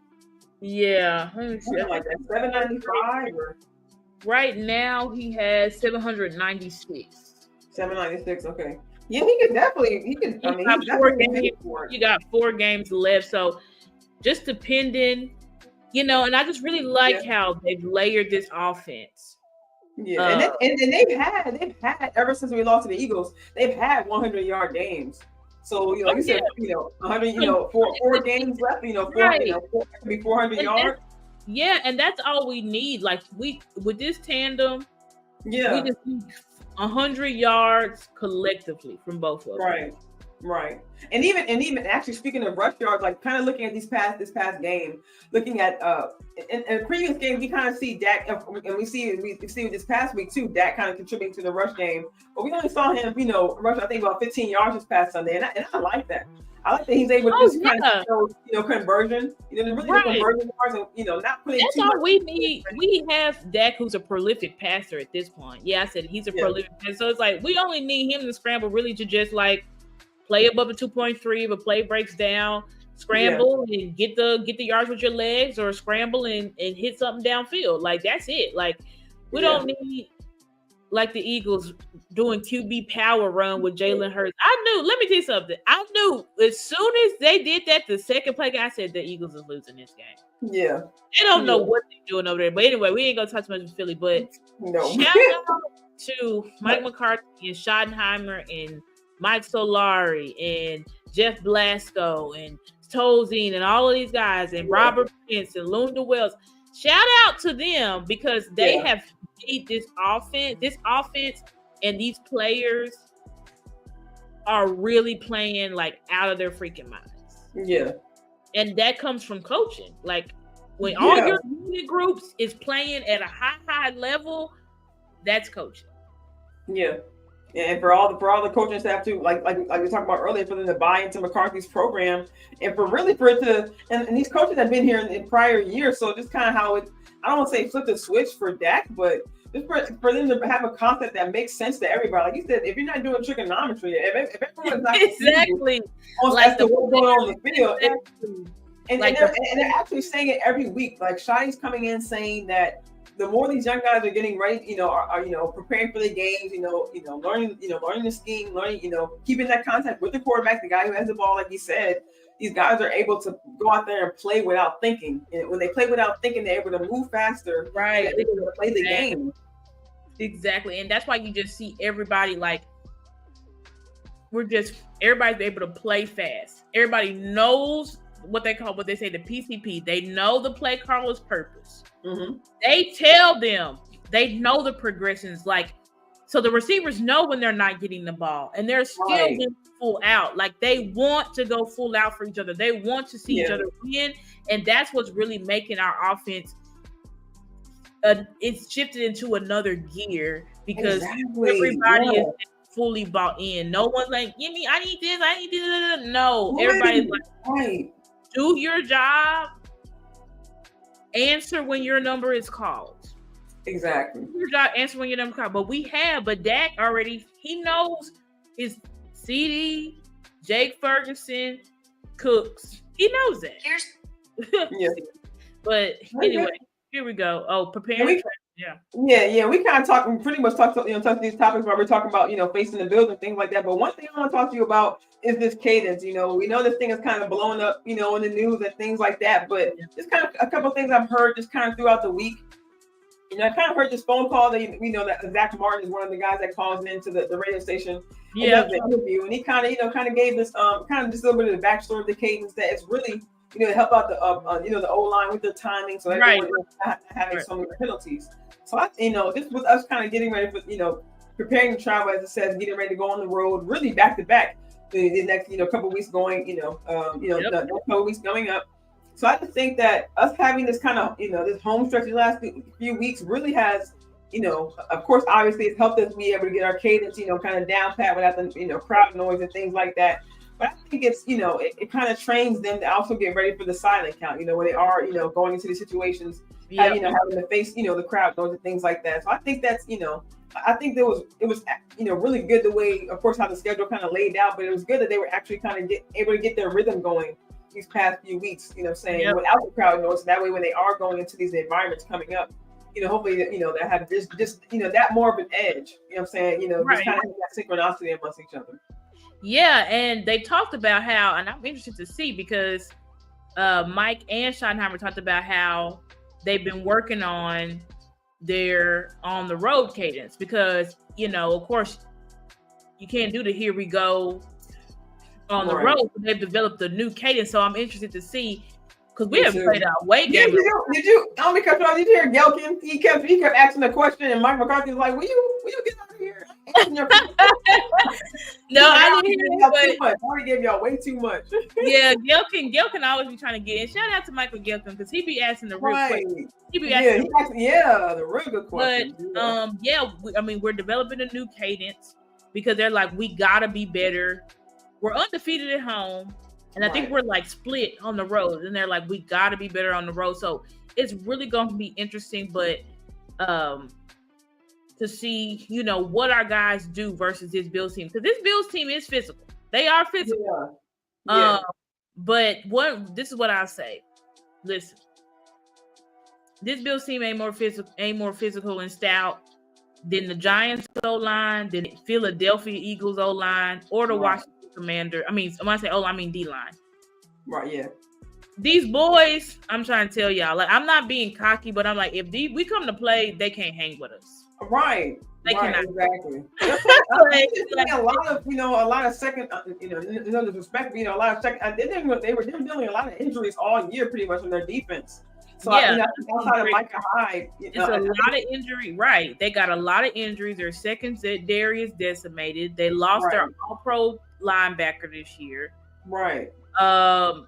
Yeah, something like that. 795 or. Right now he has 796. 796. Okay. Yeah, he could definitely. You got 4 games left, so just depending, and I just really like how they've layered this offense. Yeah, and they've had ever since we lost to the Eagles, they've had 100-yard games. So like you said, 100, 4 games left. 400 yards. Yeah, and that's all we need. Like with this tandem, we just need 100 yards collectively from both of them. Right. And even actually speaking of rush yards, like kind of looking at this past game, looking at in previous games, we kind of see Dak, and we see this past week too, Dak kind of contributing to the rush game. But we only saw him, rush I think about 15 yards this past Sunday, and I like that. I like that he's able to just kind of show, conversion. Really conversion yards, and not putting. That's all we need. We have Dak, who's a prolific passer at this point. Yeah, I said he's a prolific passer. So it's like we only need him to scramble, really, to just like play above a 2.3. If a play breaks down, scramble and get the yards with your legs, or scramble and hit something downfield. Like that's it. Like we don't need like the Eagles doing QB power run with Jalen Hurts. Let me tell you something. I knew as soon as they did that, the second play, I said the Eagles is losing this game. Yeah. They don't know what they're doing over there. But anyway, we ain't gonna talk too much about Philly, but shout out to Mike McCarthy and Schottenheimer and Mike Solari and Jeff Blasco and Tozine and all of these guys and Robert Prince and Lunda Wells. Shout out to them because they have made this offense and these players are really playing like out of their freaking minds. Yeah. And that comes from coaching. Like when all your unit groups is playing at a high level, that's coaching. Yeah. And for all the coaching staff too, like we talked about earlier, for them to buy into McCarthy's program, and for it to, and these coaches have been here in prior years, so just kind of how it, I don't want to say flip the switch for Dak, but just for them to have a concept that makes sense to everybody. Like you said, if you're not doing trigonometry, if everyone's not exactly like what's going on the field, and like they're actually saying it every week. Like Shotty's coming in saying that the more these young guys are getting ready, are preparing for the games, learning the scheme, keeping that contact with the quarterback, the guy who has the ball, like you said, these guys are able to go out there and play without thinking. And when they play without thinking, they're able to move faster. Right. They're able to play the game. Exactly. And that's why you just see everybody everybody's able to play fast. Everybody knows what they say the PCP. They know the play caller's purpose. Mm-hmm. They tell them, they know the progressions, like, so the receivers know when they're not getting the ball, and they're still getting full out. Like, they want to go full out for each other. They want to see each other win, and that's what's really making our offense. It's shifted into another gear because everybody is fully bought in. No one's like, give me, I need this, I need this. No, everybody's like, do your job. Answer when your number is called. Exactly. Do your job, answer when your number is called. But Dak already, he knows his CD, Jake Ferguson, Cooks. He knows that. But anyway, here we go. Oh, preparing. We kind of pretty much talked these topics while we're talking about, facing the Bills and things like that. But one thing I want to talk to you about is this cadence. We know this thing is kind of blowing up, in the news and things like that. But just kind of a couple of things I've heard just kind of throughout the week. I kind of heard this phone call that that Zach Martin is one of the guys that calls into the radio station. Does the interview, and he kind of gave this kind of just a little bit of the backstory of the cadence that it's really to help out the the O-line with their timing, so everyone not having so many penalties. So I this was us kind of getting ready for preparing to travel, as it says, getting ready to go on the road, really back to back the next couple of weeks going the couple of weeks coming up. So I just think that us having this kind of this home stretch the last few weeks really has of course obviously it's helped us be able to get our cadence kind of down pat without the crowd noise and things like that. But I think it's, it kind of trains them to also get ready for the silent count, when they are, going into these situations, having to face, the crowd noise and things like that. So I think that's, I think it was, really good the way, of course, how the schedule kind of laid out, but it was good that they were actually kind of able to get their rhythm going these past few weeks, without the crowd noise. So that way, when they are going into these environments coming up, hopefully, they have just that more of an edge, just kind of have that synchronicity amongst each other. Yeah, and they talked about how, and I'm interested to see because Mike and Schottenheimer talked about how they've been working on their on the road cadence because, of course, you can't do the here we go on the road. They've developed a new cadence, so I'm interested to see because we haven't played our away game. Did you? I only cut you off. Did you hear Gelkin? He kept asking the question, and Mike McCarthy was like, "Will you get out of here?" No, I didn't hear y'all too much. I already gave y'all way too much. Yeah, Gelkin always be trying to get in. Shout out to Michael Gelkin because he be asking the real questions. He be asking the real good questions. But we're developing a new cadence because they're like, we gotta be better. We're undefeated at home. And I think we're like split on the road, and they're like, we got to be better on the road. So it's really going to be interesting, but to see, what our guys do versus this Bills team. Because this Bills team is physical. They are physical. Yeah. But this is what I'll say. Listen, this Bills team ain't more physical and stout than the Giants O-line, than Philadelphia Eagles O-line, or the Washington Commander. When I say I mean D-line. Right, yeah. These boys, I'm trying to tell y'all, like, I'm not being cocky, but I'm like, if we come to play, they can't hang with us. Right. They cannot. Exactly. A lot of second, no disrespect, a lot of second. They were dealing a lot of injuries all year, pretty much on their defense. So outside of Micah Hyde, it's a lot of injury. Right, they got a lot of injuries. Their secondary is decimated. They lost their All-Pro linebacker this year. Right. I'm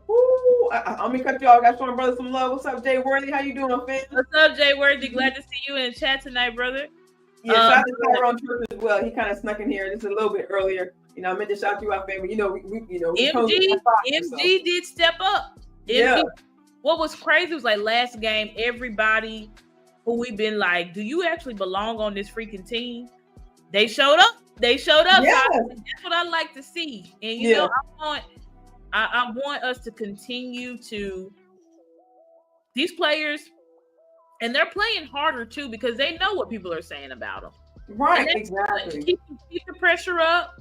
gonna cut y'all. I got showing brother some love. What's up, Jay Worthy? How you doing, fam? What's up, Jay Worthy? Glad to see you in chat tonight, brother. Yeah, shout out to Tyrone Church as well. He kind of snuck in here just a little bit earlier. I meant to shout you out, fam. MG did step up. Yeah. What was crazy was like last game, everybody who we've been like, do you actually belong on this freaking team? They showed up. Yes. That's what I like to see. And I want us to continue to these players, and they're playing harder too because they know what people are saying about them. Right, exactly. Keep the pressure up.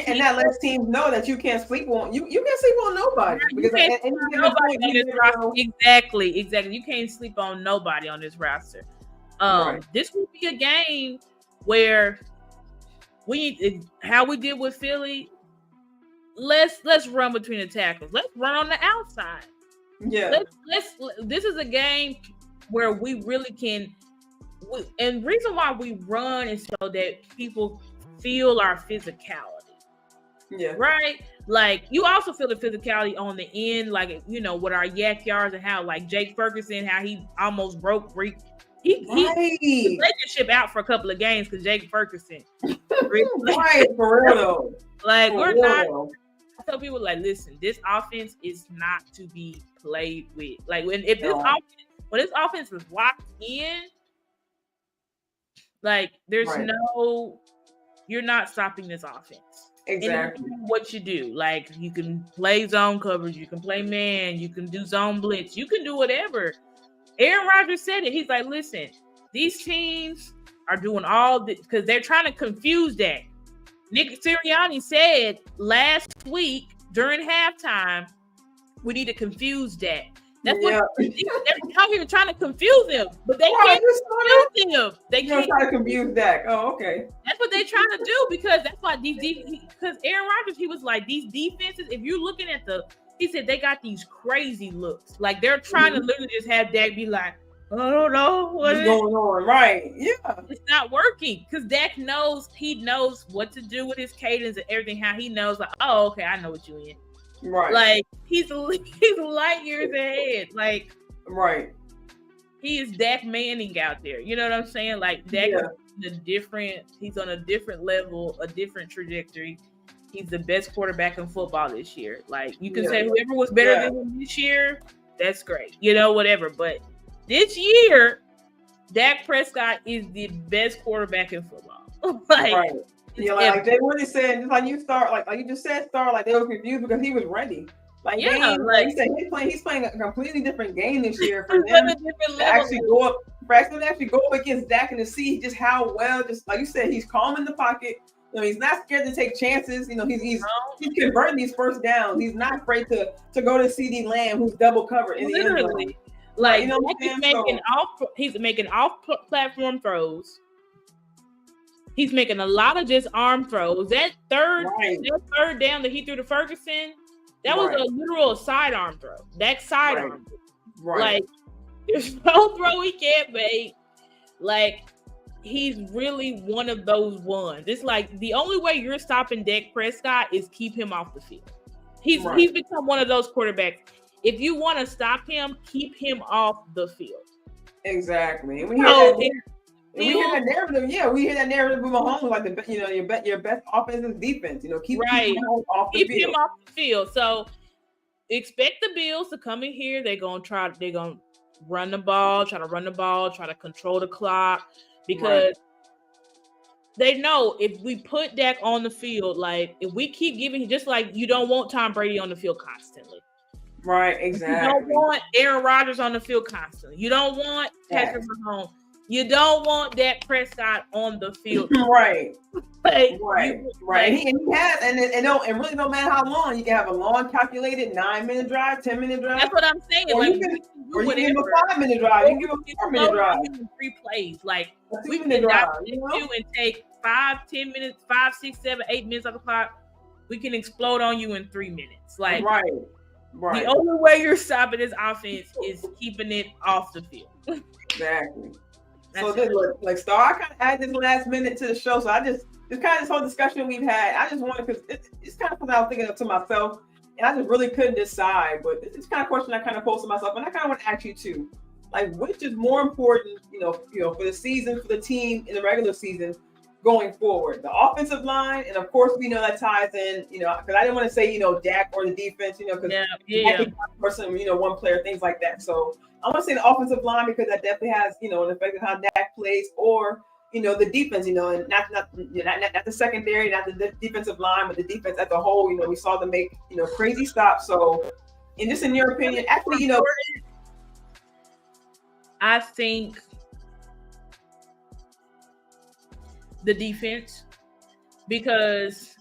And that lets teams know that you can't sleep on you can't sleep on nobody because exactly. You can't sleep on nobody on this roster. This will be a game where how we did with Philly. let's run between the tackles. Let's run on the outside. Yeah. This is a game where we really can. And the reason why we run is so that people feel our physicality. Yeah. Right? Like, you also feel the physicality on the end, like, you know, with our yak yards and how, like, Jake Ferguson, how he almost broke he relationship out for a couple of games because Jake Ferguson. Right, for real though. Like, For we're real, not. though. I tell people, like, listen, this offense is not to be played with. Like, when this offense is locked in, like, there's you're not stopping this offense. Exactly. What you do, like, you can play zone coverage, you can play man, you can do zone blitz, you can do whatever. Aaron Rodgers said it. He's like, listen, these teams are doing all this because they're trying to confuse that. Nick Sirianni said last week during halftime, we need to confuse that. That's what they're out here trying to confuse him, but they can't confuse him. They can't try to confuse Dak. Oh, okay. That's what they're trying to do because that's why because Aaron Rodgers, he was like, these defenses, if you're looking at he said they got these crazy looks. Like, they're trying to literally just have Dak be like, I don't know what's going on. Right. Yeah. It's not working because Dak knows what to do with his cadence and everything, how he knows, like, oh, okay, I know what you in. Right. Like, he's light years ahead. Like, right. He is Dak Manning out there. You know what I'm saying? Like, Dak is he's on a different level, a different trajectory. He's the best quarterback in football this year. Like, you can say whoever was better than him this year, that's great. You know, whatever. But this year, Dak Prescott is the best quarterback in football. Like, like they really said, just like you just said, like they were confused because he was ready. Like, like you said, he's playing a completely different game this year for them to actually go up against Dak and to see just how well, just like you said, he's calm in the pocket. You know, he's not scared to take chances. You know, he's converting these first downs. He's not afraid to go to CeeDee Lamb, who's double covered in the end zone. Like, you know, he's making off-platform throws. He's making a lot of just arm throws. That third down that he threw to Ferguson, that was a literal sidearm throw. That sidearm. Right. Like, there's no throw he can't make. Like, he's really one of those ones. It's like the only way you're stopping Dak Prescott is keep him off the field. He's become one of those quarterbacks. If you want to stop him, keep him off the field. Exactly. And we hear that narrative. Yeah, we hear that narrative with Mahomes, like your best offensive defense. You know, keep him off the field. So expect the Bills to come in here. They're gonna run the ball, try to control the clock, because they know if we put Dak on the field, like if we keep giving, just like you don't want Tom Brady on the field constantly. Right, exactly. You don't want Aaron Rodgers on the field constantly. You don't want Patrick Mahomes. You don't want Dak Prescott on the field. Right. Like, right. And he has, and really no matter how long, you can have a long calculated 9-minute drive, 10-minute drive. That's what I'm saying. Or you can give a 5-minute drive. You can give a 4-minute drive. 3 plays. Like, we can drive, and take 5, 10 minutes, 5, 6, 7, 8 minutes off the clock. We can explode on you in 3 minutes. Like, right. The only way you're stopping this offense is keeping it off the field. Exactly. So this, like, Star, I kind of added this last minute to the show. So I just kind of this whole discussion we've had, I just wanted, because it's kind of something I was thinking of to myself, and I just really couldn't decide. But it's kind of question I kind of posed to myself, and I kind of want to ask you too, like, which is more important, you know, for the season, for the team in the regular season going forward, the offensive line, and of course we know that ties in, you know, because I didn't want to say, you know, Dak or the defense, you know, because person, you know, one player, things like that. So I want to say the offensive line, because that definitely has, you know, an effect on how Dak plays, or, you know, the defense, you know, and not the secondary, not the defensive line, but the defense as a whole. You know, we saw them make, you know, crazy stops. So, and just in your opinion, actually, you know, I think the defense, because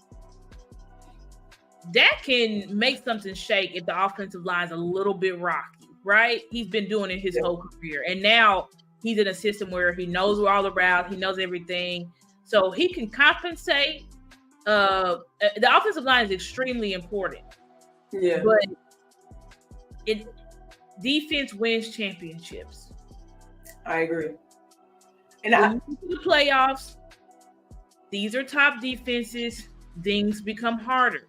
Dak can make something shake if the offensive line is a little bit rocky, right? He's been doing it his whole career, and now he's in a system where he knows where all the routes, he knows everything, so he can compensate the offensive line is extremely important. Yeah. But defense wins championships. I agree. And when you get to the playoffs, these are top defenses. Things become harder.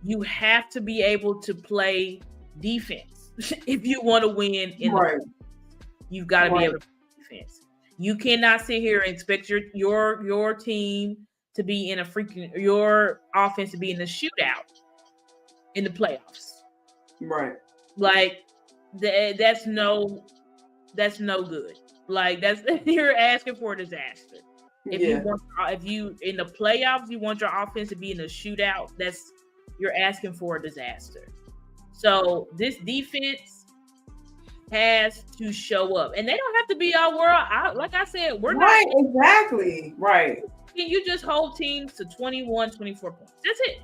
You have to be able to play defense if you want to win in the playoffs. You've got to be able to play defense. You cannot sit here and expect your team to be in your offense to be in the shootout in the playoffs. Right. Like that's no good. Like you're asking for a disaster. If you in the playoffs you want your offense to be in a shootout, you're asking for a disaster. So this defense has to show up, and they don't have to be our world. Like I said, we're not exactly right. Can you just hold teams to 21, 24 points? That's it.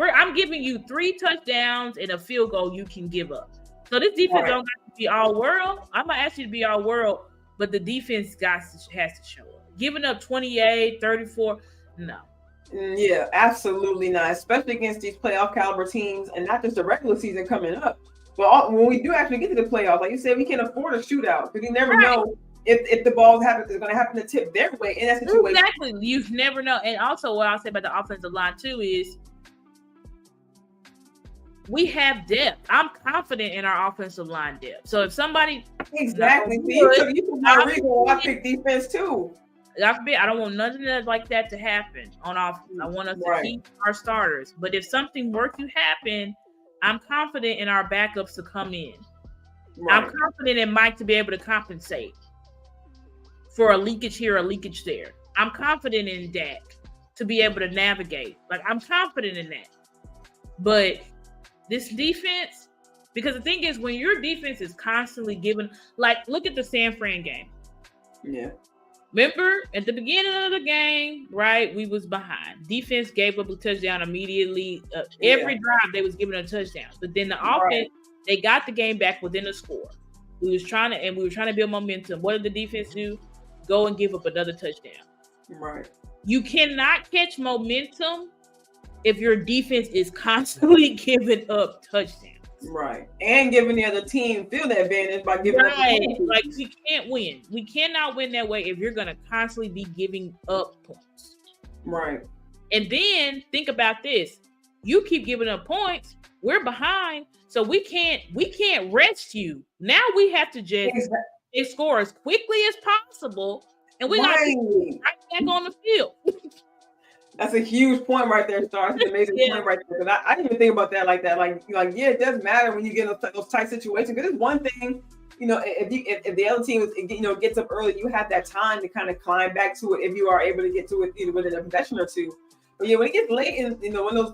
I'm giving you 3 touchdowns and a field goal you can give up. So this defense don't have to be all world. I'm gonna ask you to be all world, but the defense has to show up. Giving up 28, 34, no. Yeah, absolutely not. Especially against these playoff caliber teams, and not just the regular season coming up, but when we do actually get to the playoffs, like you said, we can't afford a shootout because you never know if the ball is going to happen to tip their way in that situation. Exactly, you never know. And also, what I'll say about the offensive line too is we have depth. I'm confident in our offensive line depth. So if somebody exactly, you took my Regal, I pick defense too. God forbid, I don't want nothing like that to happen on offense. I want us to keep our starters. But if something were to happen, I'm confident in our backups to come in. I'm confident in Mike to be able to compensate for a leakage here, a leakage there. I'm confident in Dak to be able to navigate. Like, I'm confident in that. But this defense, because the thing is, when your defense is constantly giving, like, look at the San Fran game. Yeah. Remember, at the beginning of the game, right, we was behind. Defense gave up a touchdown immediately. Every drive, they was giving a touchdown. But then the offense, they got the game back within a score. We were trying to build momentum. What did the defense do? Go and give up another touchdown. Right. You cannot catch momentum if your defense is constantly giving up touchdowns. Right. And giving the other team field advantage by giving up the like we can't win. We cannot win that way if you're going to constantly be giving up points. Right. And then think about this. You keep giving up points. We're behind. So we can't rest you. Now we have to just score as quickly as possible. And we got to get right back on the field. That's a huge point right there, Star. That's an amazing point right there. Because I didn't even think about that like that. Like, yeah, it does matter when you get in those tight situations. Because it's one thing, if the other team gets up early, you have that time to kind of climb back to it if you are able to get to it either within a possession or two. But yeah, when it gets late in those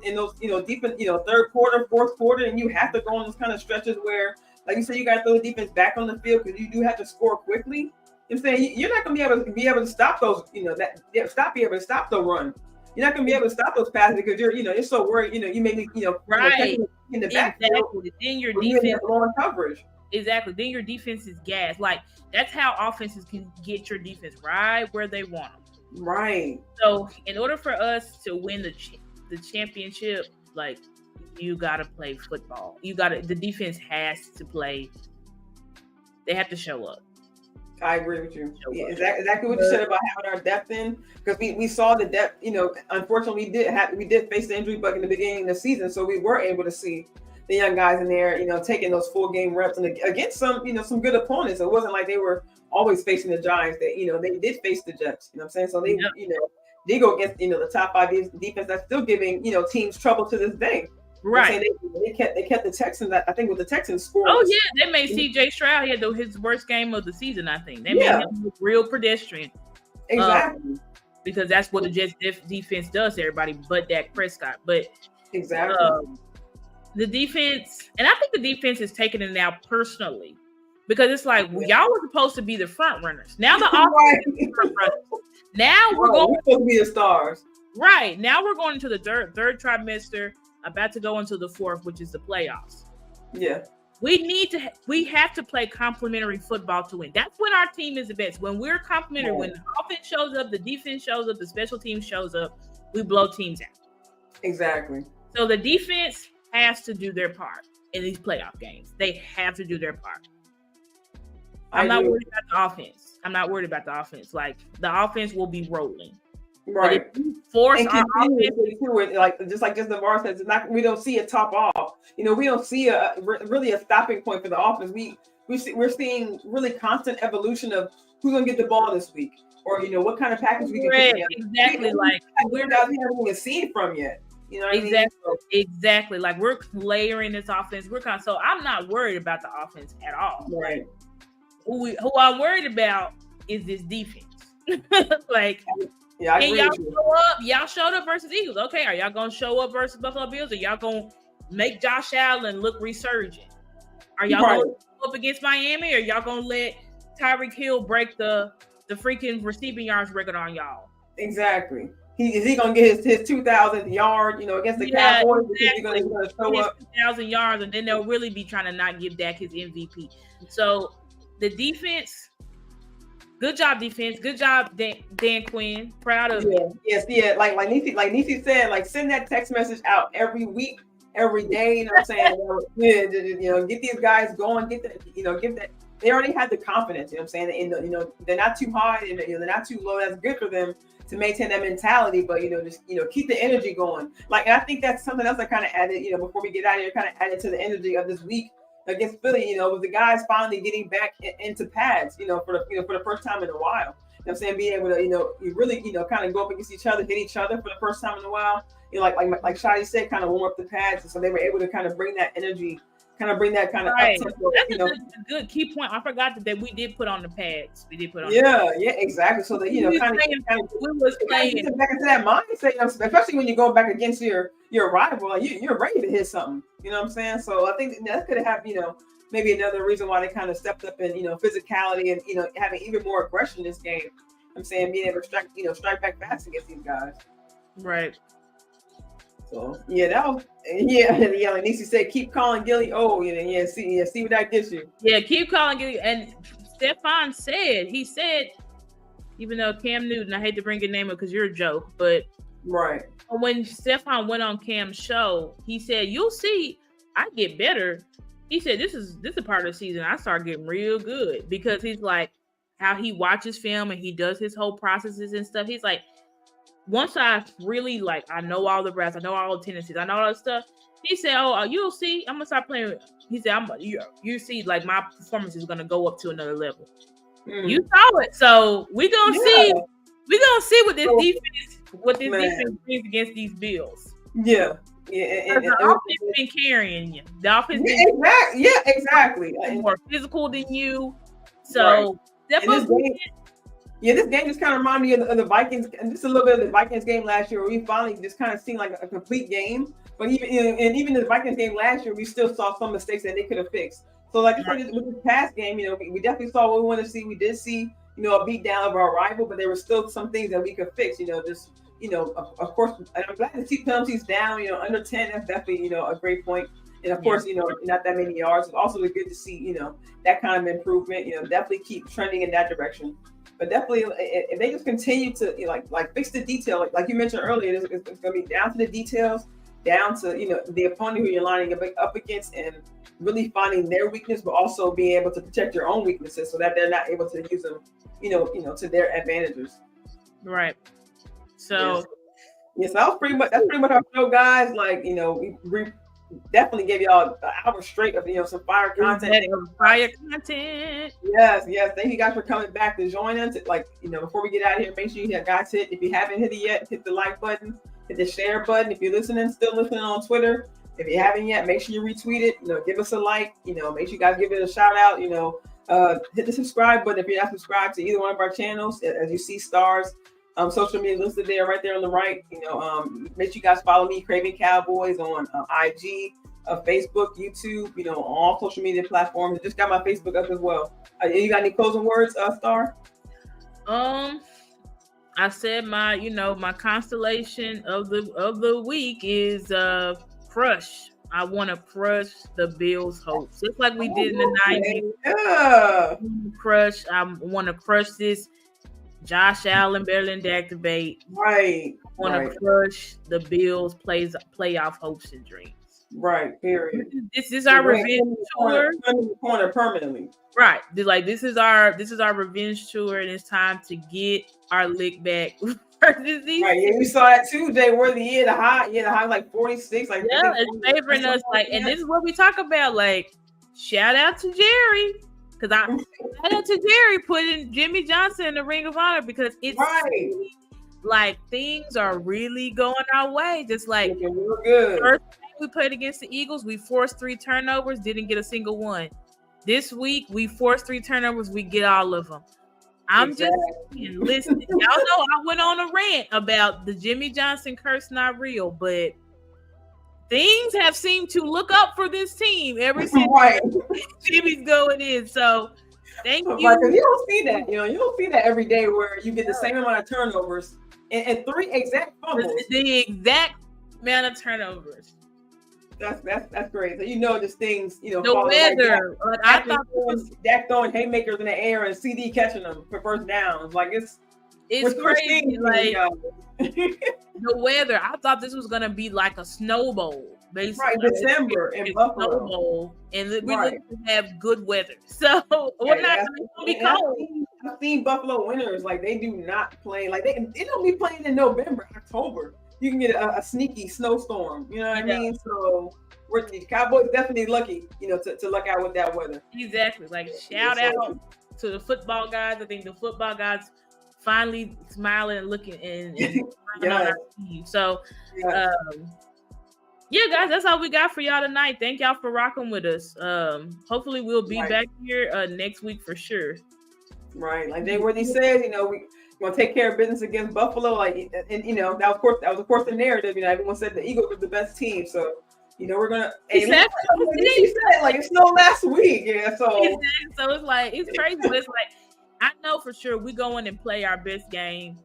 deep third quarter, fourth quarter, and you have to go on those kind of stretches where, like you said, you got to throw the defense back on the field because you do have to score quickly. I'm saying you're not going to be able to stop those. Be able to stop the run. You're not going to be able to stop those passes because you're so worried. You may be right in the backfield. Exactly. Then your defense blowing coverage. Exactly. Then your defense is gas. Like, that's how offenses can get your defense right where they want them. Right. So in order for us to win the championship, like, you got to play football. The defense has to play. They have to show up. I agree with you. Yeah, exactly what you said about having our depth in, because we saw the depth. Unfortunately, we did face the injury bug in the beginning of the season, so we were able to see the young guys in there, taking those full game reps and against some good opponents. It wasn't like they were always facing the Giants. They did face the Jets. You know what I'm saying? So they they go against the top 5 defense that's still giving teams trouble to this day. Right. They kept the Texans. I think with the Texans score. Oh yeah, they made C.J. Stroud. He had his worst game of the season. I think they made him look real pedestrian. Exactly. Because that's what the Jets defense does to everybody, but Dak Prescott. But exactly. The defense, and I think the defense is taking it now personally, because it's like y'all were supposed to be the front runners. Now the offense is the front runners. Now we're supposed to be the stars. Right. Now we're going into the third trimester. About to go into the fourth, which is the playoffs. Yeah. We have to play complementary football to win. That's when our team is the best. When we're complementary, when the offense shows up, the defense shows up, the special team shows up, we blow teams out. Exactly. So the defense has to do their part in these playoff games. They have to do their part. I'm not worried about the offense. Like, the offense will be rolling. Right. But if you force our offense, just the VAR says, we don't see a top off. We don't see really a stopping point for the offense. We're seeing really constant evolution of who's gonna get the ball this week, or what kind of package we can put together. Exactly. Like, we're not having a seed from yet. You know what exactly. I mean? Exactly. Like, we're layering this offense. So I'm not worried about the offense at all. Right. Who I'm worried about is this defense. Like, yeah, and y'all show up. Y'all showed up versus Eagles. Okay, are y'all gonna show up versus Buffalo Bills, or y'all gonna make Josh Allen look resurgent? Are y'all gonna show up against Miami, or y'all gonna let Tyreek Hill break the freaking receiving yards record on y'all? Exactly. Is he gonna get his 2,000th yard? Against the Cowboys, exactly. He's gonna show up 2,000 yards, and then they'll really be trying to not give Dak his MVP. So the defense. Good job, defense. Good job, Dan Quinn. Proud of you. Yes, yeah. Like Nisi said, like, send that text message out every week, every day. You know what I'm saying? Get these guys going. Get that. Give that. They already had the confidence. You know what I'm saying? And they're not too high and they're not too low. That's good for them to maintain that mentality. But just keep the energy going. Like, and I think that's something else I kind of added. Before we get out of here, kind of added to the energy of this week against Philly, with the guys finally getting back into pads, for the first time in a while. You know what I'm saying? Being able to, you really, kind of go up against each other, hit each other for the first time in a while. Like Shadi said, kind of warm up the pads. And so they were able to kind of bring that energy, kind of up-tempo. That's a good key point. I forgot that we did put on the pads. We did put on. Yeah, exactly. So that we was playing back into that mindset, especially when you go back against your rival, like you're ready to hit something. You know what I'm saying? So I think that could have, maybe another reason why they kind of stepped up in, physicality and having even more aggression in this game. I'm saying being able to strike back fast against these guys. Right. So like Nisi said, keep calling Gilly. Oh, see what that gets you. Yeah, keep calling Gilly. And Stefan said, even though Cam Newton, I hate to bring your name up because you're a joke, but right. When Stefan went on Cam's show, he said, "You'll see, I get better." He said, "This is a part of the season I start getting real good," because he's like, how he watches film and he does his whole processes and stuff. He's like, once I really I know all the routes, I know all the tendencies, I know all that stuff. He said, "Oh, you'll see, I'm gonna start playing." He said, "You see, like, my performance is gonna go up to another level." You saw it, so we gonna see. We gonna see what this defense brings against these Bills. Yeah. And the offense been carrying you. The offense exactly. More physical than you. So this game just kind of reminded me of the Vikings, and just a little bit of the Vikings game last year, where we finally just kind of seen like a complete game. But even the Vikings game last year, we still saw some mistakes that they could have fixed. So like I said, with this past game, we definitely saw what we want to see. We did see, a beat down of our rival, but there were still some things that we could fix. Of course, and I'm glad to see penalties down. Under 10, that's definitely a great point. And of course, not that many yards. It's also good to see, that kind of improvement. Definitely keep trending in that direction. But definitely, if they just continue to like fix the detail, like you mentioned earlier, it's going to be down to the details, down to the opponent who you're lining up against, and really finding their weakness, but also being able to protect your own weaknesses so that they're not able to use them, to their advantages. Right. So yes, that's pretty much our show, guys. Like, we definitely gave y'all an hour straight of some fire content. Yes. Thank you guys for coming back to join us. Before we get out of here, make sure you guys if you haven't hit it yet, hit the like button, hit the share button. If you're still listening on Twitter, if you haven't yet, make sure you retweet it. Give us a like. Make sure you guys give it a shout out. Hit the subscribe button if you're not subscribed to either one of our channels. As you see, Stars social media listed there, right there on the right. Make sure you guys follow me, Craving Cowboys, on IG, Facebook, YouTube. On all social media platforms. I just got my Facebook up as well. You got any closing words, Star? I said my constellation of the week is crush. I want to crush the Bills' hopes, just like we did in the 90s. Yeah. Crush. I want to crush this Josh Allen better than Dak debate. Right. Want to crush the Bills playoff hopes and dreams. Right. Period. This is our revenge tour. Corner permanently. Right. This is our revenge tour, and it's time to get our lick back. Right. Yeah, we saw that too. Jay Worthy, the high like 46. Like yeah, it's favoring us. Like, and this is what we talk about. Like, shout out to Jerry. Because shout out to Jerry putting Jimmy Johnson in the Ring of Honor because it's right. Like things are really going our way. Just like we're good. First time we played against the Eagles, we forced 3 turnovers, didn't get a single one. This week we forced 3 turnovers, we get all of them. I'm just listening. Y'all know I went on a rant about the Jimmy Johnson curse not real, but things have seemed to look up for this team ever since Jimmy's going in. So thank you. You don't see that. You don't see that every day where you get the same amount of turnovers and 3 exact fumbles. The exact amount of turnovers. That's great. So just things, the weather. Like I thought Dak throwing haymakers in the air and CD catching them for first downs. Like it's crazy. Like the weather. I thought this was gonna be like a snow bowl, basically. Right, December in Buffalo. Snow bowl, and we look to have good weather. So we're not gonna be cold. I've seen Buffalo winners, like they do not play, like they don't be playing in November, October. You can get a sneaky snowstorm. You know what I mean? So the Cowboys definitely lucky, to luck out with that weather. Exactly. Like shout out to the football guys. I think the football guys finally smiling and looking and on our team. So guys, that's all we got for y'all tonight. Thank y'all for rocking with us. Hopefully we'll be back here next week for sure. Right. Like Jay Worthy said, we want to take care of business against Buffalo. Like, and that was of course the narrative. Everyone said the Eagles were the best team. So, we're gonna. He said like it's no last week. Yeah. So it's like it's crazy, but it's like I know for sure we go in and play our best game.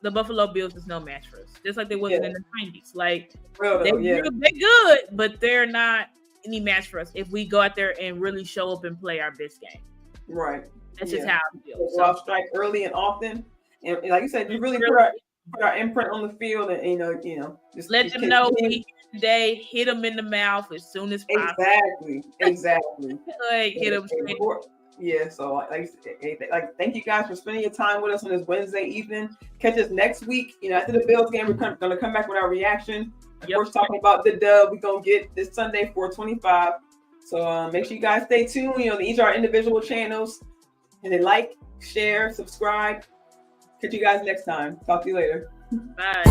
The Buffalo Bills is no match for us, just like they wasn't in the 90s. Like they're good, but they're not any match for us if we go out there and really show up and play our best game. Right. That's just how I feel. So I'll strike early and often, and like you said, you really put our imprint on the field, and just let them know we here today. Hit them in the mouth as soon as possible. Exactly. Like hit them straight. Yeah. So like thank you guys for spending your time with us on this Wednesday evening. Catch us next week. After the Bills game, we're going to come back with our reaction. Of course, talking about the dub we're going to get this Sunday, 425. So make sure you guys stay tuned. Each of our individual channels. And then like, share, subscribe. Catch you guys next time. Talk to you later. Bye.